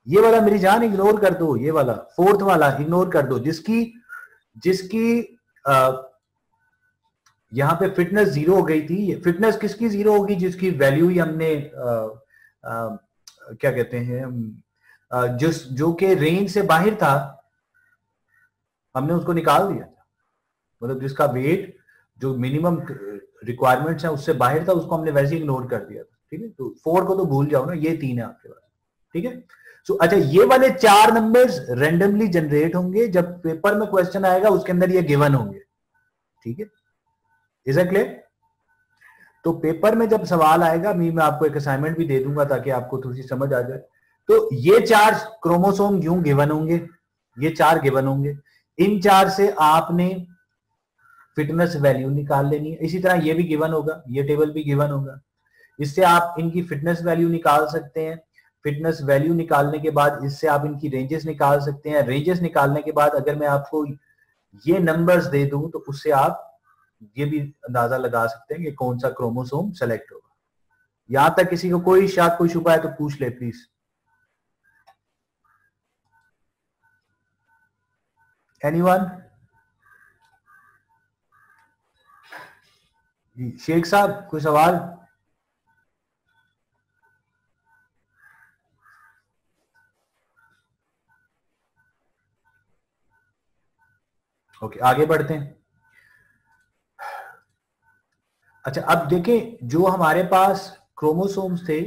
ये वाला मेरी जान इग्नोर कर दो, ये वाला फोर्थ वाला इग्नोर कर दो, जिसकी यहां पे फिटनेस 0 हो गई थी। फिटनेस किसकी 0 होगी? जिसकी वैल्यू ही हमने क्या कहते हैं, जो के रेंज से बाहर था, हमने उसको निकाल दिया था। मतलब जिसका वेट जो मिनिमम रिक्वायरमेंट्स है उससे बाहर था, उसको हमने वैसे इग्नोर कर दिया था, ठीक है। तो 4 को तो भूल जाओ ना, ये 3 है आपके पास, ठीक है। सो अच्छा, ये वाले 4 नंबर्स रेंडमली जनरेट होंगे, जब पेपर में क्वेश्चन आएगा उसके अंदर ये गिवन होंगे, ठीक है। Is it clear? तो पेपर में जब सवाल आएगा, मैं आपको एक असाइनमेंट भी दे दूंगा ताकि आपको थोड़ी सी समझ आ जाए। तो ये 4 क्रोमोसोम यूं गिवन होंगे, ये 4 गिवन होंगे। इन 4 से आपने फिटनेस वैल्यू निकाल लेनी है। इसी तरह ये भी गिवन होगा, ये टेबल भी गिवन होगा, इससे आप इनकी फिटनेस वैल्यू निकाल सकते हैं। फिटनेस वैल्यू निकालने के बाद इससे आप इनकी रेंजेस निकाल सकते हैं। रेंजेस निकालने के बाद अगर मैं आपको ये नंबर्स दे दूं तो उससे आप ये भी अंदाजा लगा सकते हैं कि कौन सा क्रोमोसोम सेलेक्ट होगा। यहां तक किसी को कोई शक कोई शुबा है तो पूछ ले प्लीज। एनीवन? शेख साहब कोई सवाल? ओके, आगे बढ़ते हैं। अच्छा, अब देखें जो हमारे पास क्रोमोसोम्स थे,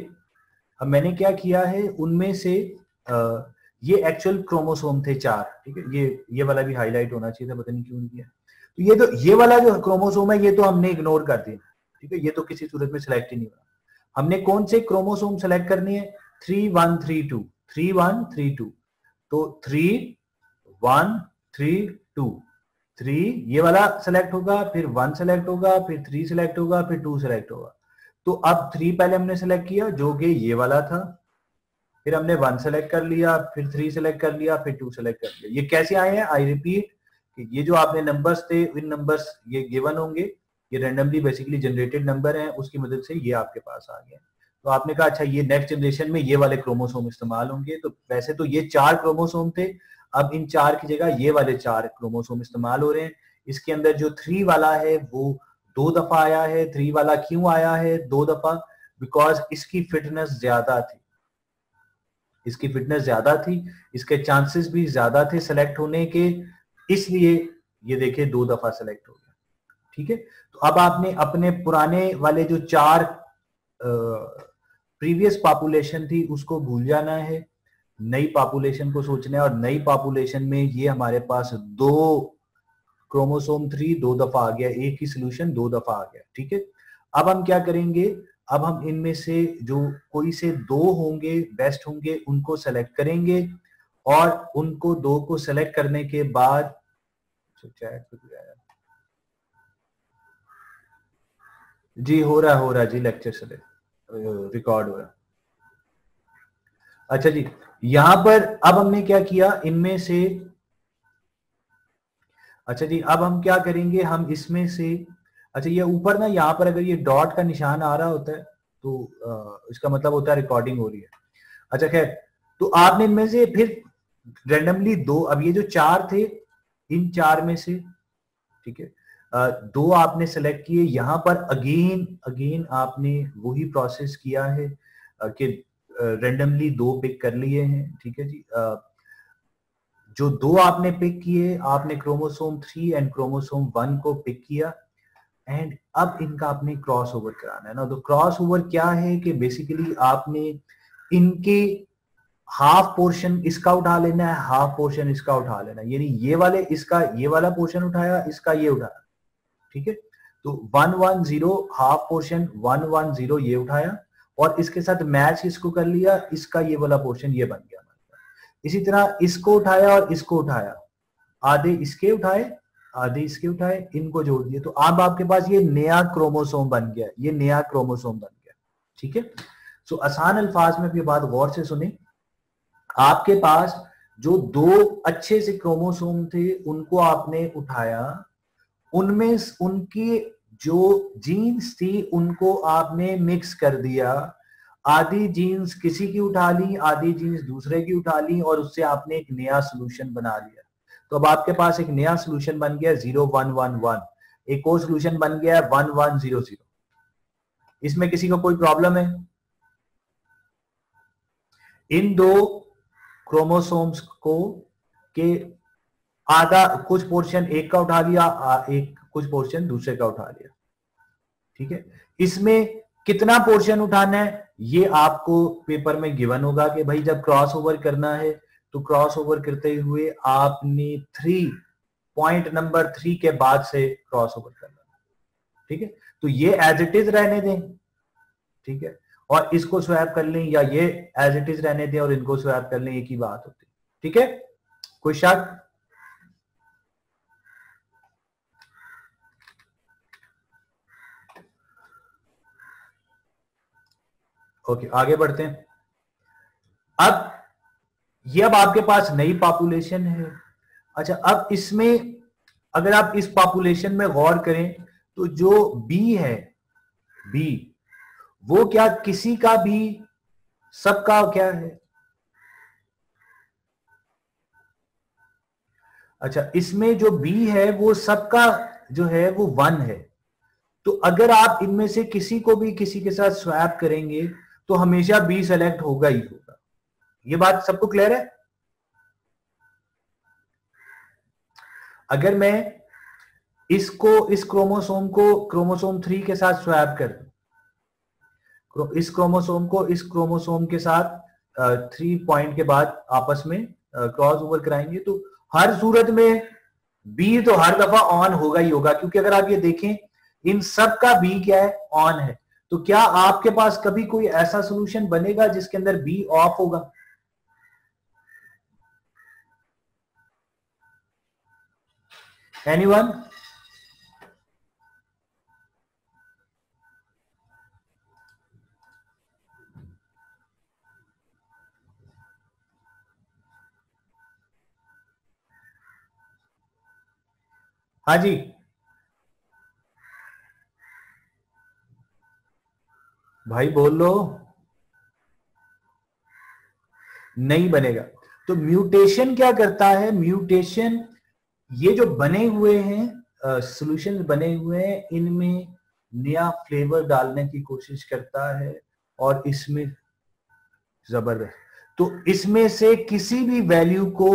अब मैंने क्या किया है, उनमें से ये एक्चुअल क्रोमोसोम थे 4, ठीक है। ये वाला भी हाईलाइट होना चाहिए था, पता नहीं क्यों नहीं किया। तो ये वाला जो क्रोमोसोम है ये तो हमने इग्नोर कर दिया, ठीक है। ये तो किसी सूरत में सिलेक्ट ही नहीं हुआ। हमने कौन से क्रोमोसोम सेलेक्ट करने हैं? 3132, 3132। तो 3132, 3 ये वाला सेलेक्ट होगा, फिर 1 सेलेक्ट होगा, फिर 3 सेलेक्ट होगा, फिर 2 सेलेक्ट होगा। तो अब 3 पहले हमने सेलेक्ट किया जो कि ये वाला था, फिर हमने 1 सेलेक्ट कर लिया, फिर 3 सेलेक्ट कर लिया, फिर 2 सेलेक्ट कर लिया। ये कैसे आए हैं? आई रिपीट, ये जो आपने नंबर्स थे, इन नंबर्स ये गिवन होंगे, ये रैंडमली बेसिकली जनरेटेड नंबर है, उसकी मदद से ये आपके पास आ गया। तो आपने कहा अच्छा ये नेक्स्ट जनरेशन में ये वाले क्रोमोसोम इस्तेमाल होंगे, तो वैसे तो ये 4 क्रोमोसोम थे, अब इन 4 की जगह ये वाले 4 क्रोमोसोम इस्तेमाल हो रहे हैं। इसके अंदर जो 3 वाला है वो 2 दफा आया है। 3 वाला क्यों आया है 2 दफा? बिकॉज इसकी फिटनेस ज्यादा थी, इसकी फिटनेस ज्यादा थी, इसके चांसेस भी ज्यादा थे सेलेक्ट होने के, इसलिए ये देखिए 2 दफा सेलेक्ट हो गया। ठीक है, तो अब आपने अपने पुराने वाले जो 4 प्रीवियस पॉपुलेशन थी उसको भूल जाना है, नई पॉपुलेशन को सोचना है, और नई पॉपुलेशन में ये हमारे पास 2 क्रोमोसोम 3 2 दफा आ गया, एक ही सोल्यूशन 2 दफा आ गया। ठीक है, अब हम क्या करेंगे, अब हम इनमें से जो कोई से 2 होंगे बेस्ट होंगे उनको सेलेक्ट करेंगे, और उनको 2 को सेलेक्ट करने के बाद जी हो रहा जी, लेक्चर चले रिकॉर्ड हो रहा। अच्छा जी, यहां पर अब हमने क्या किया इनमें से, अच्छा जी अब हम क्या करेंगे, हम इसमें से, अच्छा ये ऊपर ना यहाँ पर अगर ये डॉट का निशान आ रहा होता है तो इसका मतलब होता है रिकॉर्डिंग हो रही है। अच्छा खैर, तो आपने इनमें से फिर रैंडमली 2, अब ये जो 4 थे इन 4 में से, ठीक है, 2 आपने सेलेक्ट किए। यहां पर अगेन आपने वही प्रोसेस किया है कि रैंडमली 2 पिक कर लिए हैं। ठीक है जी, जो 2 आपने पिक किए, आपने क्रोमोसोम 3 एंड क्रोमोसोम 1 को पिक किया, एंड अब इनका आपने क्रॉस ओवर कराना है ना। तो क्रॉस ओवर क्या है कि बेसिकली आपने इनके हाफ पोर्शन इसका उठा लेना है, हाफ पोर्शन इसका उठा लेना है, यानी ये वाले इसका ये वाला पोर्शन उठाया, इसका ये उठाया। ठीक है, तो 110 हाफ पोर्शन 110 ये उठाया, और इसके साथ मैच इसको कर लिया, इसका ये वाला पोर्शन ये बन गया। इसी तरह इसको उठाया और इसको उठाया, आधे इसके उठाए आधे इसके उठाए, इनको जोड़ दिए, तो अब आपके पास ये नया क्रोमोसोम बन गया, ये नया क्रोमोसोम बन गया। ठीक है, सो आसान अल्फाज में भी बात गौर से सुने, आपके पास जो 2 अच्छे से क्रोमोसोम थे उनको आपने उठाया, उनमें उनकी जो जीन्स थी उनको आपने मिक्स कर दिया, आधी जीन्स किसी की उठा ली, आधी जीन्स दूसरे की उठा ली, और उससे आपने एक नया सोल्यूशन बना लिया। तो अब आपके पास एक नया सोल्यूशन बन गया 0111, एक और सोल्यूशन बन गया 1100। इसमें किसी को कोई प्रॉब्लम है? इन 2 क्रोमोसोम्स को के आधा कुछ पोर्शन एक का उठा लिया, एक कुछ पोर्शन दूसरे का उठा लिया। ठीक है, इसमें कितना पोर्शन उठाना है ये आपको पेपर में गिवन होगा कि भाई जब क्रॉस ओवर करना है तो क्रॉस ओवर करते हुए आपने 3 पॉइंट नंबर 3 के बाद से क्रॉस ओवर करना। ठीक है, तो ये एज इट इज रहने दें, ठीक है, और इसको स्वैप कर लें, या ये एज इट इज रहने दें और इनको स्वैप कर लें, एक ही बात होती है। ठीक है, कोई शक? ओके, आगे बढ़ते हैं। अब आपके पास नई पॉपुलेशन है। अच्छा, अब इसमें अगर आप इस पॉपुलेशन में गौर करें तो जो बी है, बी वो क्या किसी का भी, सबका क्या है? अच्छा, इसमें जो बी है वो सबका जो है वो 1 है। तो अगर आप इनमें से किसी को भी किसी के साथ स्वैप करेंगे तो हमेशा बी सेलेक्ट होगा ही होगा। ये बात सबको क्लियर है? अगर मैं इसको, इस क्रोमोसोम को क्रोमोसोम 3 के साथ स्वैप कर दूं, इस क्रोमोसोम को इस क्रोमोसोम के साथ 3 पॉइंट के बाद आपस में क्रॉस ओवर कराएंगे, तो हर सूरत में बी तो हर दफा ऑन होगा ही होगा, क्योंकि अगर आप ये देखें इन सब का बी क्या है, ऑन है। तो क्या आपके पास कभी कोई ऐसा सॉल्यूशन बनेगा जिसके अंदर बी ऑफ होगा? एनीवन? हाँ जी, भाई बोल लो, नहीं बनेगा। तो म्यूटेशन क्या करता है? म्यूटेशन ये जो बने हुए हैं सॉल्यूशन बने हुए हैं, इनमें नया फ्लेवर डालने की कोशिश करता है और इसमें जबरदस्त, तो इसमें से किसी भी वैल्यू को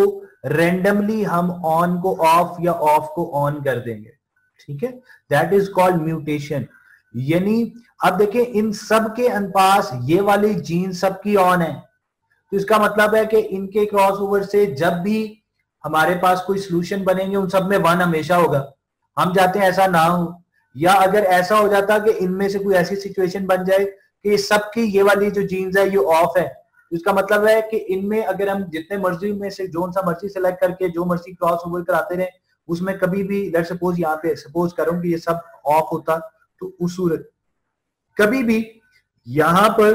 रेंडमली हम ऑन को ऑफ या ऑफ को ऑन कर देंगे, ठीक है, दैट इज कॉल्ड म्यूटेशन। यानी अब देखिए इन सब के पास ये वाली जीन सबकी ऑन है, तो इसका मतलब है कि इनके क्रॉसओवर से जब भी हमारे पास कोई सॉल्यूशन बनेंगे उन सब में 1 हमेशा होगा। हम चाहते हैं ऐसा ना हो, या अगर ऐसा हो जाता कि इनमें से कोई ऐसी सिचुएशन बन जाए कि सबकी ये वाली जो जीन्स है ये ऑफ है, तो इसका मतलब है कि इनमें अगर हम जितने मर्जी में से जो सा मर्जी सेलेक्ट करके जो मर्जी क्रॉस ओवर कराते रहे, उसमें कभी भी लेट्स सपोज यहाँ पे सपोज करूं कि ये सब ऑफ होता, तो उस सूरत कभी भी यहां पर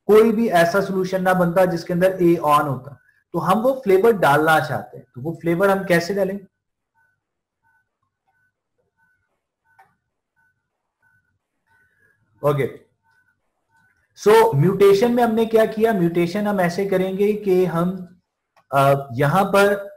कोई भी ऐसा सॉल्यूशन ना बनता जिसके अंदर ए ऑन होता। तो हम वो फ्लेवर डालना चाहते हैं, तो वो फ्लेवर हम कैसे डालें? ओके, सो म्यूटेशन में हमने क्या किया? म्यूटेशन हम ऐसे करेंगे कि हम यहां पर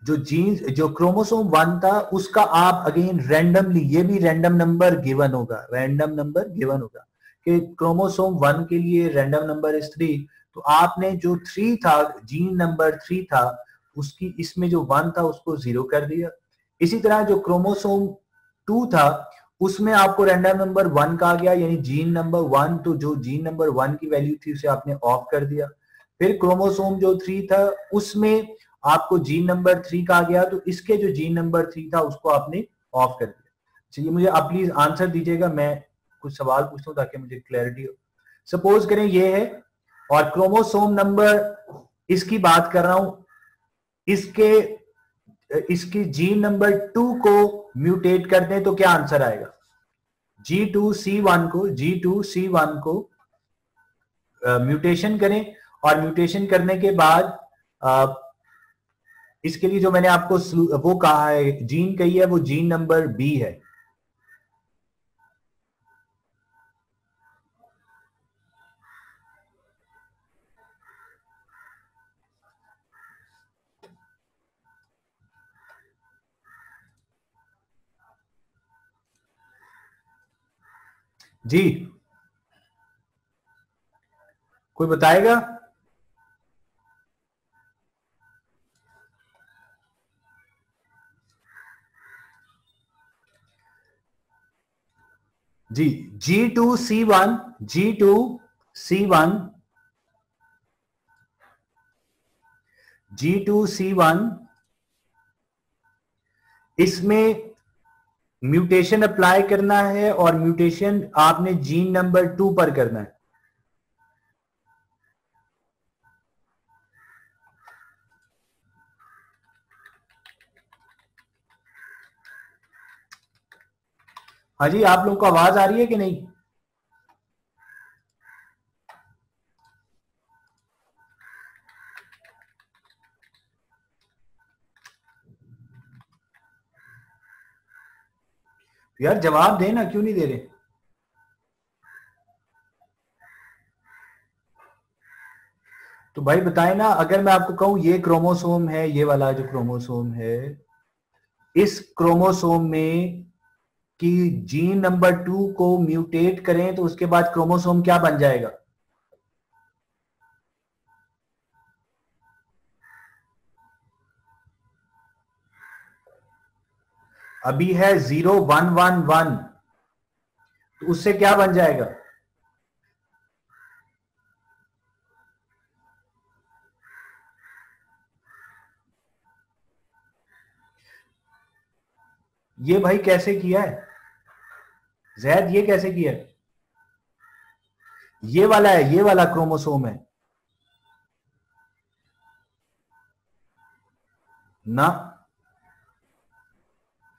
जो जीन्स जो क्रोमोसोम 1 था उसका आप अगेन रैंडमली, ये भी रैंडम नंबर गिवन होगा, रैंडम नंबर गिवन होगा कि क्रोमोसोम 1 के लिए रैंडम नंबर इज 3, तो आपने जो 3 था, जीन नंबर 3 था, उसकी इसमें जो 1 था उसको 0 कर दिया। इसी तरह जो क्रोमोसोम 2 था उसमें आपको रैंडम नंबर 1 कहा गया, यानी जीन नंबर 1, तो जो जीन नंबर 1 की वैल्यू थी उसे आपने ऑफ कर दिया। फिर क्रोमोसोम जो 3 था उसमें आपको जीन नंबर 3 कहा गया, तो इसके जो जीन नंबर 3 था उसको आपने ऑफ कर दिया। चलिए मुझे आप प्लीज आंसर दीजिएगा, मैं कुछ सवाल पूछता हूं ताकि मुझे क्लैरिटी हो। सपोज करें ये है और क्रोमोसोम नंबर इसकी बात कर रहा हूं, इसकी जीन नंबर 2 को म्यूटेट कर दें तो क्या आंसर आएगा? G2C1 को म्यूटेशन करें, और म्यूटेशन करने के बाद इसके लिए जो मैंने आपको वो कहा है, जीन कही है, वो जीन नंबर B है। जी कोई बताएगा? जी G2C1 इसमें म्यूटेशन अप्लाई करना है और म्यूटेशन आपने जीन नंबर 2 पर करना है। हाँ जी, आप लोगों को आवाज आ रही है कि नहीं? यार जवाब देना, क्यों नहीं दे रहे? तो भाई बताएं ना, अगर मैं आपको कहूं ये क्रोमोसोम है, ये वाला जो क्रोमोसोम है, इस क्रोमोसोम में कि जीन नंबर 2 को म्यूटेट करें तो उसके बाद क्रोमोसोम क्या बन जाएगा? अभी है 0111, तो उससे क्या बन जाएगा? ये भाई कैसे किया है जैद? ये कैसे किया है? ये वाला है, ये वाला क्रोमोसोम है ना,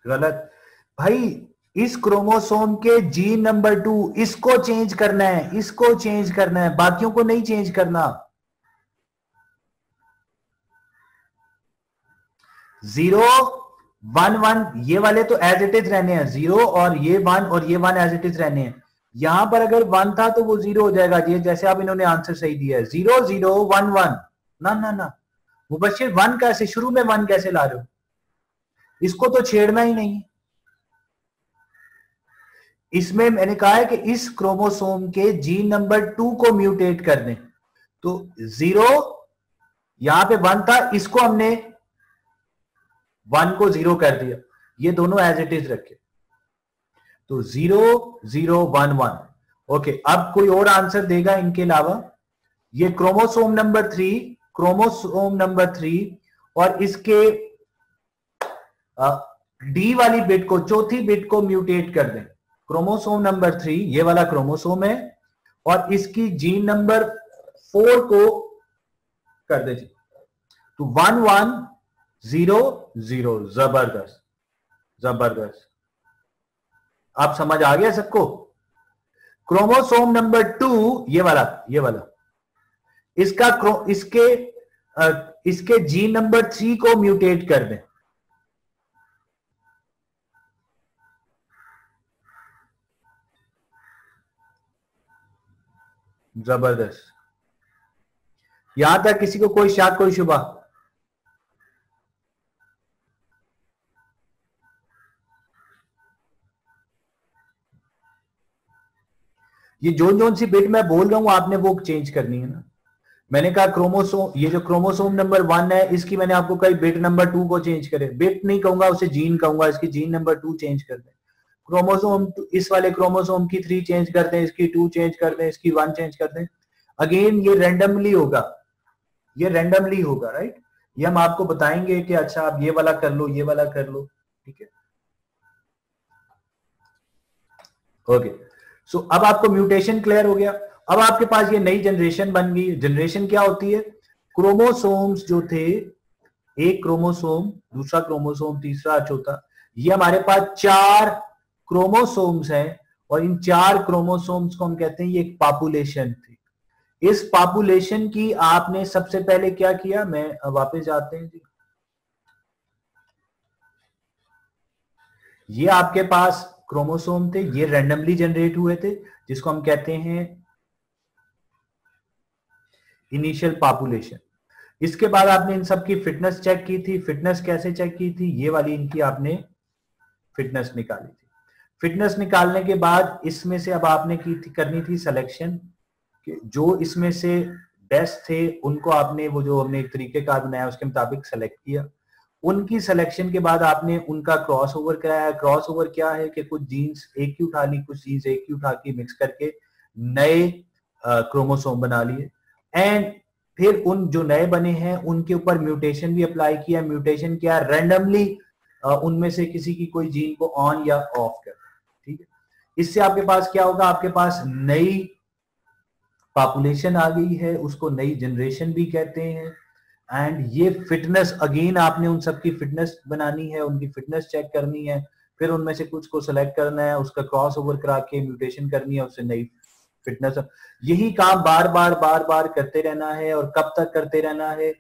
गलत भाई। इस क्रोमोसोम के जीन नंबर 2 इसको चेंज करना है, इसको चेंज करना है, बाकियों को नहीं चेंज करना। 011 ये वाले तो एज इट इज रहने हैं, 0 और ये 1 और ये 1 एज इट इज रहने हैं। यहां पर अगर 1 था तो वो 0 हो जाएगा जी, जैसे आप इन्होंने आंसर सही दिया है 0 0 1 1। ना ना ना, मुबश्शिर 1 कैसे, शुरू में 1 कैसे ला रहे हो, इसको तो छेड़ना ही नहीं। इसमें मैंने कहा है कि इस क्रोमोसोम के जीन नंबर 2 को म्यूटेट कर दें, तो 0 यहां पे 1 था, इसको हमने 1 को 0 कर दिया, ये दोनों एज इट इज रखे, तो 0 0 1 1। ओके, अब कोई और आंसर देगा इनके अलावा? ये क्रोमोसोम नंबर 3 और इसके डी वाली बिट को, चौथी बिट को म्यूटेट कर दें। क्रोमोसोम नंबर 3 ये वाला क्रोमोसोम है और इसकी जीन नंबर 4 को कर दे, तो 1 1 0 0। जबरदस्त जबरदस्त, आप समझ आ गया सबको? क्रोमोसोम नंबर 2 ये वाला इसके जीन नंबर 3 को म्यूटेट कर दें। जबरदस्त, यहां तक किसी को कोई शक कोई शुबा? ये जोन सी बिट मैं बोल रहा हूं आपने वो चेंज करनी है ना। मैंने कहा क्रोमोसोम, ये जो क्रोमोसोम नंबर 1 है इसकी मैंने आपको कही बिट नंबर 2 को चेंज करे, बिट नहीं कहूंगा उसे जीन कहूंगा, इसकी जीन नंबर 2 चेंज कर दें। क्रोमोसोम, इस वाले क्रोमोसोम की 3 चेंज कर दें, इसकी 2 चेंज कर दें, इसकी 1 चेंज कर दें। अगेन ये रैंडमली होगा, राइट? ये हम आपको बताएंगे कि अच्छा आप ये वाला कर लो, ये वाला कर लो, ठीक है? ओके, सो अब आपको म्यूटेशन क्लियर हो गया। अब आपके पास ये नई जनरेशन बन गई। जनरेशन क्या होती है? क्रोमोसोम्स जो थे, एक क्रोमोसोम, दूसरा क्रोमोसोम, तीसरा, चौथा, ये हमारे पास 4 क्रोमोसोम्स हैं और इन 4 क्रोमोसोम्स को हम कहते हैं ये एक पॉपुलेशन थी। इस पॉपुलेशन की आपने सबसे पहले क्या किया, मैं वापस जाते हैं जी, ये आपके पास क्रोमोसोम थे, ये रैंडमली जनरेट हुए थे, जिसको हम कहते हैं इनिशियल पॉपुलेशन। इसके बाद आपने इन सब की फिटनेस चेक की थी। फिटनेस कैसे चेक की थी? ये वाली इनकी आपने फिटनेस निकाली थी। फिटनेस निकालने के बाद इसमें से अब आपने करनी थी सिलेक्शन, कि जो इसमें से बेस्ट थे उनको आपने, वो जो हमने एक तरीकेकार बनाया उसके मुताबिक सेलेक्ट किया। उनकी सिलेक्शन के बाद आपने उनका क्रॉस ओवर कराया। क्रॉस ओवर क्या है कि कुछ जीन्स एक की उठा ली, कुछ जीन्स एक की उठा के मिक्स करके नए क्रोमोसोम बना लिए, एंड फिर उन जो नए बने हैं उनके ऊपर म्यूटेशन भी अप्लाई किया। म्यूटेशन क्या? रैंडमली उनमें से किसी की कोई जीन को ऑन या ऑफ कर, ठीक है? इससे आपके पास क्या होगा? आपके पास नई पॉपुलेशन आ गई है, उसको नई जनरेशन भी कहते हैं। एंड ये फिटनेस, अगेन आपने उन सबकी फिटनेस बनानी है, उनकी फिटनेस चेक करनी है, फिर उनमें से कुछ को सिलेक्ट करना है, उसका क्रॉस ओवर करा के म्यूटेशन करनी है, उससे नई फिटनेस। यही काम बार बार करते रहना है। और कब तक करते रहना है?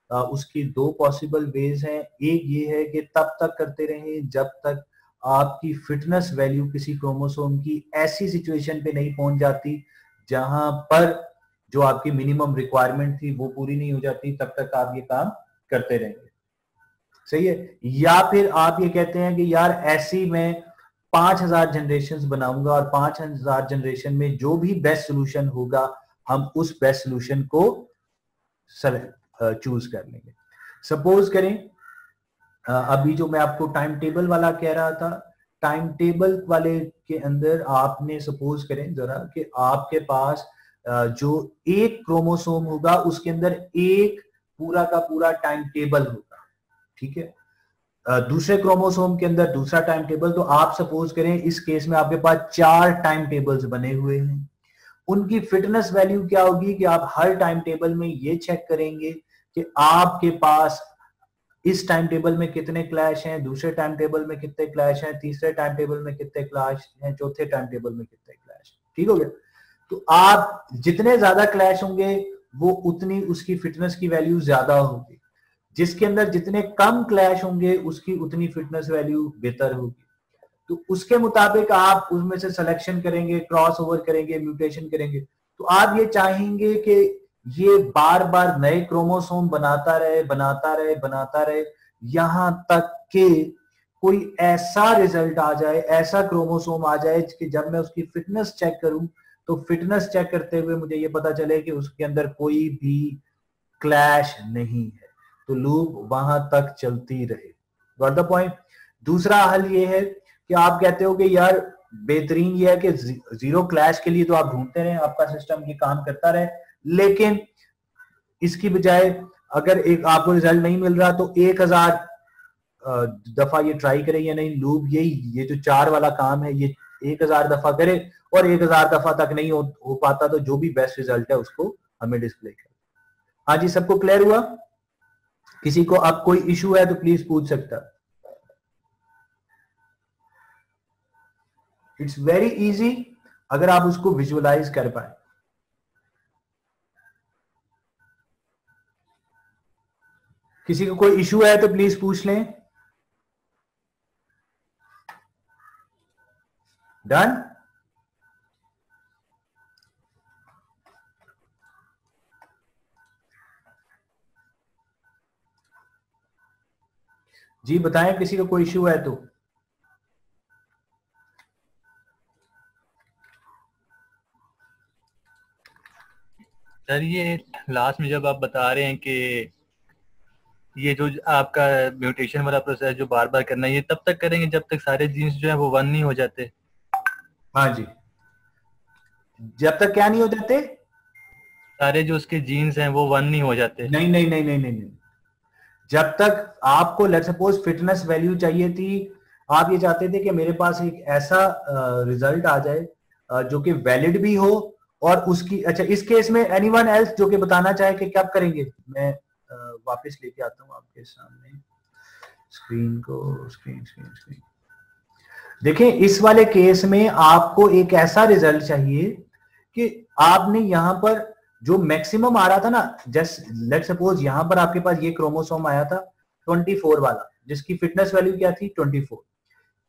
उसकी 2 पॉसिबल वेज हैं। एक ये है कि तब तक करते रहें जब तक आपकी फिटनेस वैल्यू किसी क्रोमोसोम की ऐसी सिचुएशन पे नहीं पहुंच जाती जहां पर जो आपकी मिनिमम रिक्वायरमेंट थी वो पूरी नहीं हो जाती, तब तक आप ये काम करते रहेंगे। सही है? या फिर आप ये कहते हैं कि यार ऐसी मैं 5000 जनरेशंस बनाऊंगा और 5000 जनरेशन में जो भी बेस्ट सोल्यूशन होगा हम उस बेस्ट सोल्यूशन को चूज कर लेंगे। सपोज करें अभी जो मैं आपको टाइम टेबल वाला कह रहा था, टाइम टेबल वाले के अंदर आपने सपोज करें जरा कि आपके पास जो एक क्रोमोसोम होगा उसके अंदर एक पूरा का पूरा टाइम टेबल होगा, ठीक है? दूसरे क्रोमोसोम के अंदर दूसरा टाइम टेबल। तो आप सपोज करें इस केस में आपके पास 4 टाइम टेबल्स बने हुए हैं। उनकी फिटनेस वैल्यू क्या होगी कि आप हर टाइम टेबल में ये चेक करेंगे कि आपके पास इस टाइम टेबल में कितने क्लैश हैं, दूसरे टाइम टेबल में कितने क्लैश हैं, तीसरे टाइम टेबल में कितने क्लैश हैं, चौथे टाइम टेबल में कितने क्लैश। ठीक हो गया? तो आप जितने ज्यादा क्लैश होंगे वो उतनी उसकी फिटनेस की वैल्यू ज्यादा होगी। जिसके अंदर जितने कम क्लैश होंगे उसकी उतनी फिटनेस वैल्यू बेहतर होगी। तो उसके मुताबिक आप उसमें से सिलेक्शन करेंगे, क्रॉस ओवर करेंगे, म्यूटेशन करेंगे। तो आप ये चाहेंगे कि ये बार बार नए क्रोमोसोम बनाता रहे बनाता रहे बनाता रहे, यहां तक कि कोई ऐसा रिजल्ट आ जाए, ऐसा क्रोमोसोम आ जाए कि जब मैं उसकी फिटनेस चेक करूं तो फिटनेस चेक करते हुए मुझे ये पता चले कि उसके अंदर कोई भी क्लैश नहीं है, तो लूप वहां तक चलती रहे। Got the point. दूसरा हल ये है कि आप कहते हो कि यार बेहतरीन ये है कि जीरो क्लैश के लिए तो आप ढूंढते रहे, आपका सिस्टम ये काम करता रहे, लेकिन इसकी बजाय अगर एक आपको रिजल्ट नहीं मिल रहा तो 1000 दफा ये ट्राई करे या नहीं, लूप ये जो 4 वाला काम है ये 1000 दफा करे, और 1000 दफा तक नहीं हो पाता तो जो भी बेस्ट रिजल्ट है उसको हमें डिस्प्ले करें। हाँ जी, सबको क्लियर हुआ? किसी को अब कोई इशू है तो प्लीज पूछ सकता है। इट्स वेरी इजी अगर आप उसको विजुअलाइज कर पाए। किसी को कोई इशू है तो प्लीज पूछ लें। डन? जी बताएं, किसी को कोई इशू है तो। सर ये लास्ट में जब आप बता रहे हैं कि ये जो आपका म्यूटेशन वाला प्रोसेस जो बार बार करना है, ये तब तक करेंगे जब तक सारे जीन्स जो है वो 1 नहीं हो जाते? हाँ जी, जब तक क्या नहीं हो जाते? सारे जो उसके जीन्स हैं वो 1 नहीं हो जाते? नहीं नहीं नहीं नहीं नहीं नहीं, जब तक आपको लेट सपोज फिटनेस वैल्यू चाहिए थी, आप ये चाहते थे कि मेरे पास एक ऐसा रिजल्ट आ जाए जो कि वैलिड भी हो और उसकी, अच्छा इस केस में एनीवन एल्स जो कि बताना चाहे कि क्या करेंगे। मैं वापस लेके आता हूं आपके सामने स्क्रीन को। स्क्रीन देखें, इस वाले केस में आपको एक ऐसा रिजल्ट चाहिए कि आपने यहां पर जो मैक्सिमम आ रहा था ना, जस्ट लेट सपोज यहां पर आपके पास ये क्रोमोसोम आया था 24 वाला, जिसकी फिटनेस वैल्यू क्या थी 24।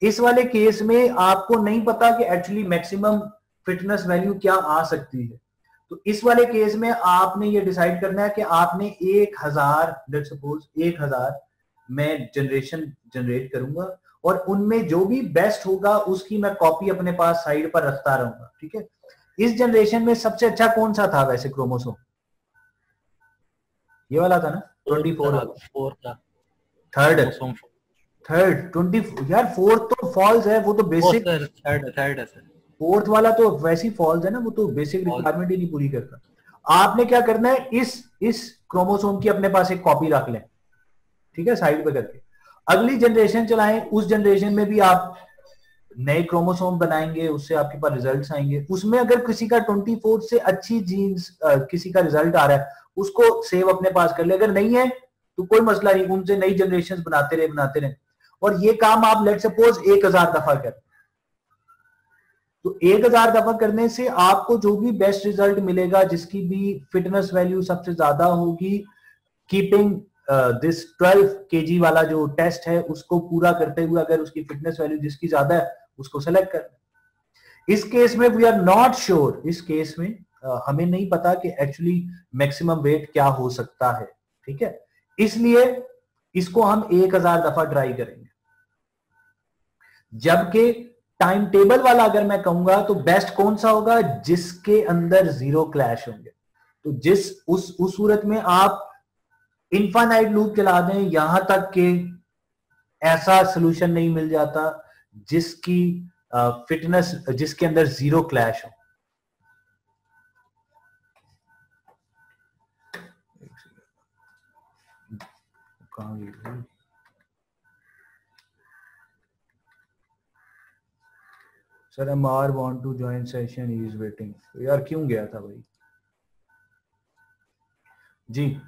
इस वाले केस में आपको नहीं पता कि एक्चुअली मैक्सिमम फिटनेस वैल्यू क्या आ सकती है। तो इस वाले केस में आपने ये डिसाइड करना है कि आपने 1000 लेट सपोज 1000 मैं जनरेट करूंगा और उनमें जो भी बेस्ट होगा उसकी मैं कॉपी अपने पास साइड पर रखता रहूंगा। ठीक है, इस जनरेशन में सबसे अच्छा कौन सा था वैसे क्रोमोसोम? ये वाला था ना 24 वाला। 4 था। थर्ड 20 यार, फोर्थ तो फॉल्स है, वो तो बेसिक। थर्ड है सर। फोर्थ वाला तो वैसी फॉल्स है ना, वो तो बेसिक रिक्वायरमेंट ही नहीं पूरी करता। आपने क्या करना है, इस क्रोमोसोम की अपने पास एक कॉपी रख लें, ठीक है, साइड पे करके अगली जनरेशन चलाएं। उस जनरेशन में भी आप नए क्रोमोसोम बनाएंगे, उससे आपके पास रिजल्ट्स आएंगे। उसमें अगर किसी का 24 से अच्छी जीन्स किसी का रिजल्ट आ रहा है, उसको सेव अपने पास कर ले। अगर नहीं है तो कोई मसला नहीं, उनसे नई जनरेशन बनाते रहे। और ये काम आप लेट सपोज 1000 दफा करें, तो 1000 दफा करने से आपको जो भी बेस्ट रिजल्ट मिलेगा, जिसकी भी फिटनेस वैल्यू सबसे ज्यादा होगी, कीपिंग दिस 12 kg वाला जो टेस्ट है उसको पूरा करते हुए, अगर उसकी फिटनेस वैल्यू जिसकी ज्यादा है उसको सेलेक्ट करना। इस केस में वी आर नॉट श्योर, इस केस में हमें नहीं पता कि एक्चुअली मैक्सिमम वेट क्या हो सकता है। ठीक है, इसलिए इसको हम 1000 दफा ट्राई करेंगे। जबकि टाइम टेबल वाला अगर मैं कहूंगा तो बेस्ट कौन सा होगा, जिसके अंदर 0 क्लैश होंगे। तो जिस उस सूरत में आप इनफाइनाइट लूप चला दें यहां तक कि ऐसा सोल्यूशन नहीं मिल जाता जिसकी फिटनेस, जिसके अंदर 0 क्लैश हो। Sir MR want to join session, he is waiting. तो यार क्यों गया था भाई जी?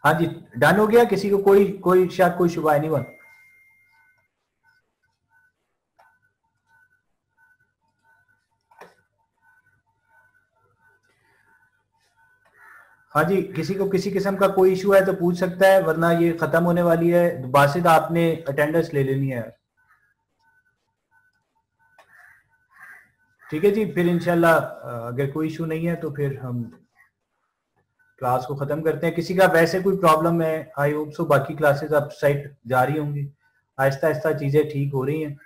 हाँ जी, डन हो गया। किसी को कोई शायद कोई शुबा नहीं हुआ? हाँ जी, किसी को किसी किस्म का कोई इशू है तो पूछ सकता है, वरना ये खत्म होने वाली है। बासित आपने अटेंडेंस ले लेनी है। ठीक है जी, फिर इंशाल्लाह अगर कोई इशू नहीं है तो फिर हम क्लास को खत्म करते हैं। किसी का वैसे कोई प्रॉब्लम है, आई होप सो बाकी क्लासेस अब साइट जारी होंगी, आहिस्ता आहिस्ता चीजें ठीक हो रही हैं।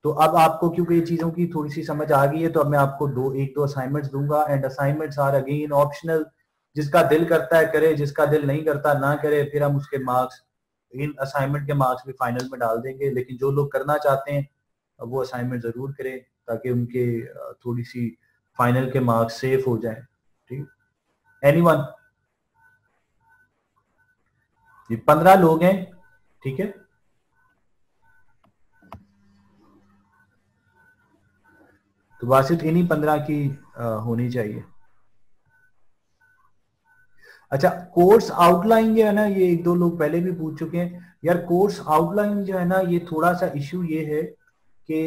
तो अब आपको क्योंकि ये चीजों की थोड़ी सी समझ आ गई है, तो अब मैं आपको एक दो असाइनमेंट्स दूंगा, and assignments are again optional. जिसका दिल करता है करे, जिसका दिल नहीं करता ना करे। फिर हम उसके मार्क्स, इन असाइनमेंट के मार्क्स भी फाइनल में डाल देंगे, लेकिन जो लोग करना चाहते हैं वो असाइनमेंट जरूर करें ताकि उनके थोड़ी सी फाइनल के मार्क्स सेफ हो जाएं। ठीक, एनीवन? ये 15 लोग हैं, ठीक है। तो वासित इन्हीं 15 की होनी चाहिए। अच्छा, कोर्स आउटलाइन जो है ना, ये एक दो लोग पहले भी पूछ चुके हैं यार। कोर्स आउटलाइन जो है ना, ये थोड़ा सा इश्यू ये है कि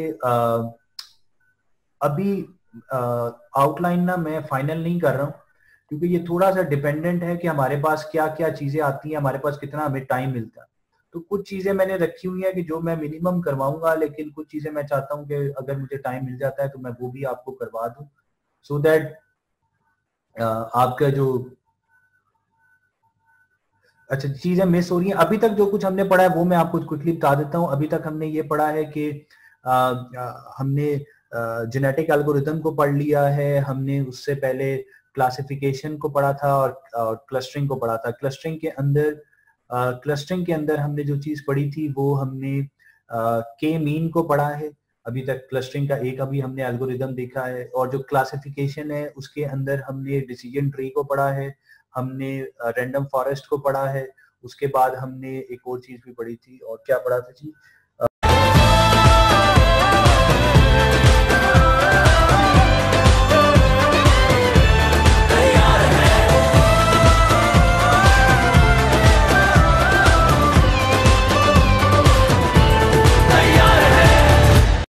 अभी आउटलाइन ना मैं फाइनल नहीं कर रहा हूँ, क्योंकि ये थोड़ा सा डिपेंडेंट है कि हमारे पास क्या क्या चीजें आती हैं, हमारे पास कितना हमें टाइम मिलता है। तो कुछ चीजें मैंने रखी हुई है कि जो मैं मिनिमम करवाऊंगा, लेकिन कुछ चीजें मैं चाहता हूँ कि अगर मुझे टाइम मिल जाता है तो मैं वो भी आपको करवा दूं, सो दैट आपका जो अच्छा चीजें मिस हो रही हैं। अभी तक जो कुछ हमने पढ़ा है वो मैं आपको क्विकली बता देता हूँ। अभी तक हमने ये पढ़ा है कि हमने जेनेटिक एल्गोरिथम को पढ़ लिया है, हमने उससे पहले क्लासिफिकेशन को पढ़ा था और क्लस्टरिंग को पढ़ा था। क्लस्टरिंग के अंदर हमने जो चीज पढ़ी थी वो हमने के मीन को पढ़ा है। अभी तक क्लस्टरिंग का एक अभी हमने एल्गोरिथम देखा है, और जो क्लासिफिकेशन है उसके अंदर हमने डिसीजन ट्री को पढ़ा है, हमने रैंडम फॉरेस्ट को पढ़ा है। उसके बाद हमने एक और चीज भी पढ़ी थी, और क्या पढ़ा था जी,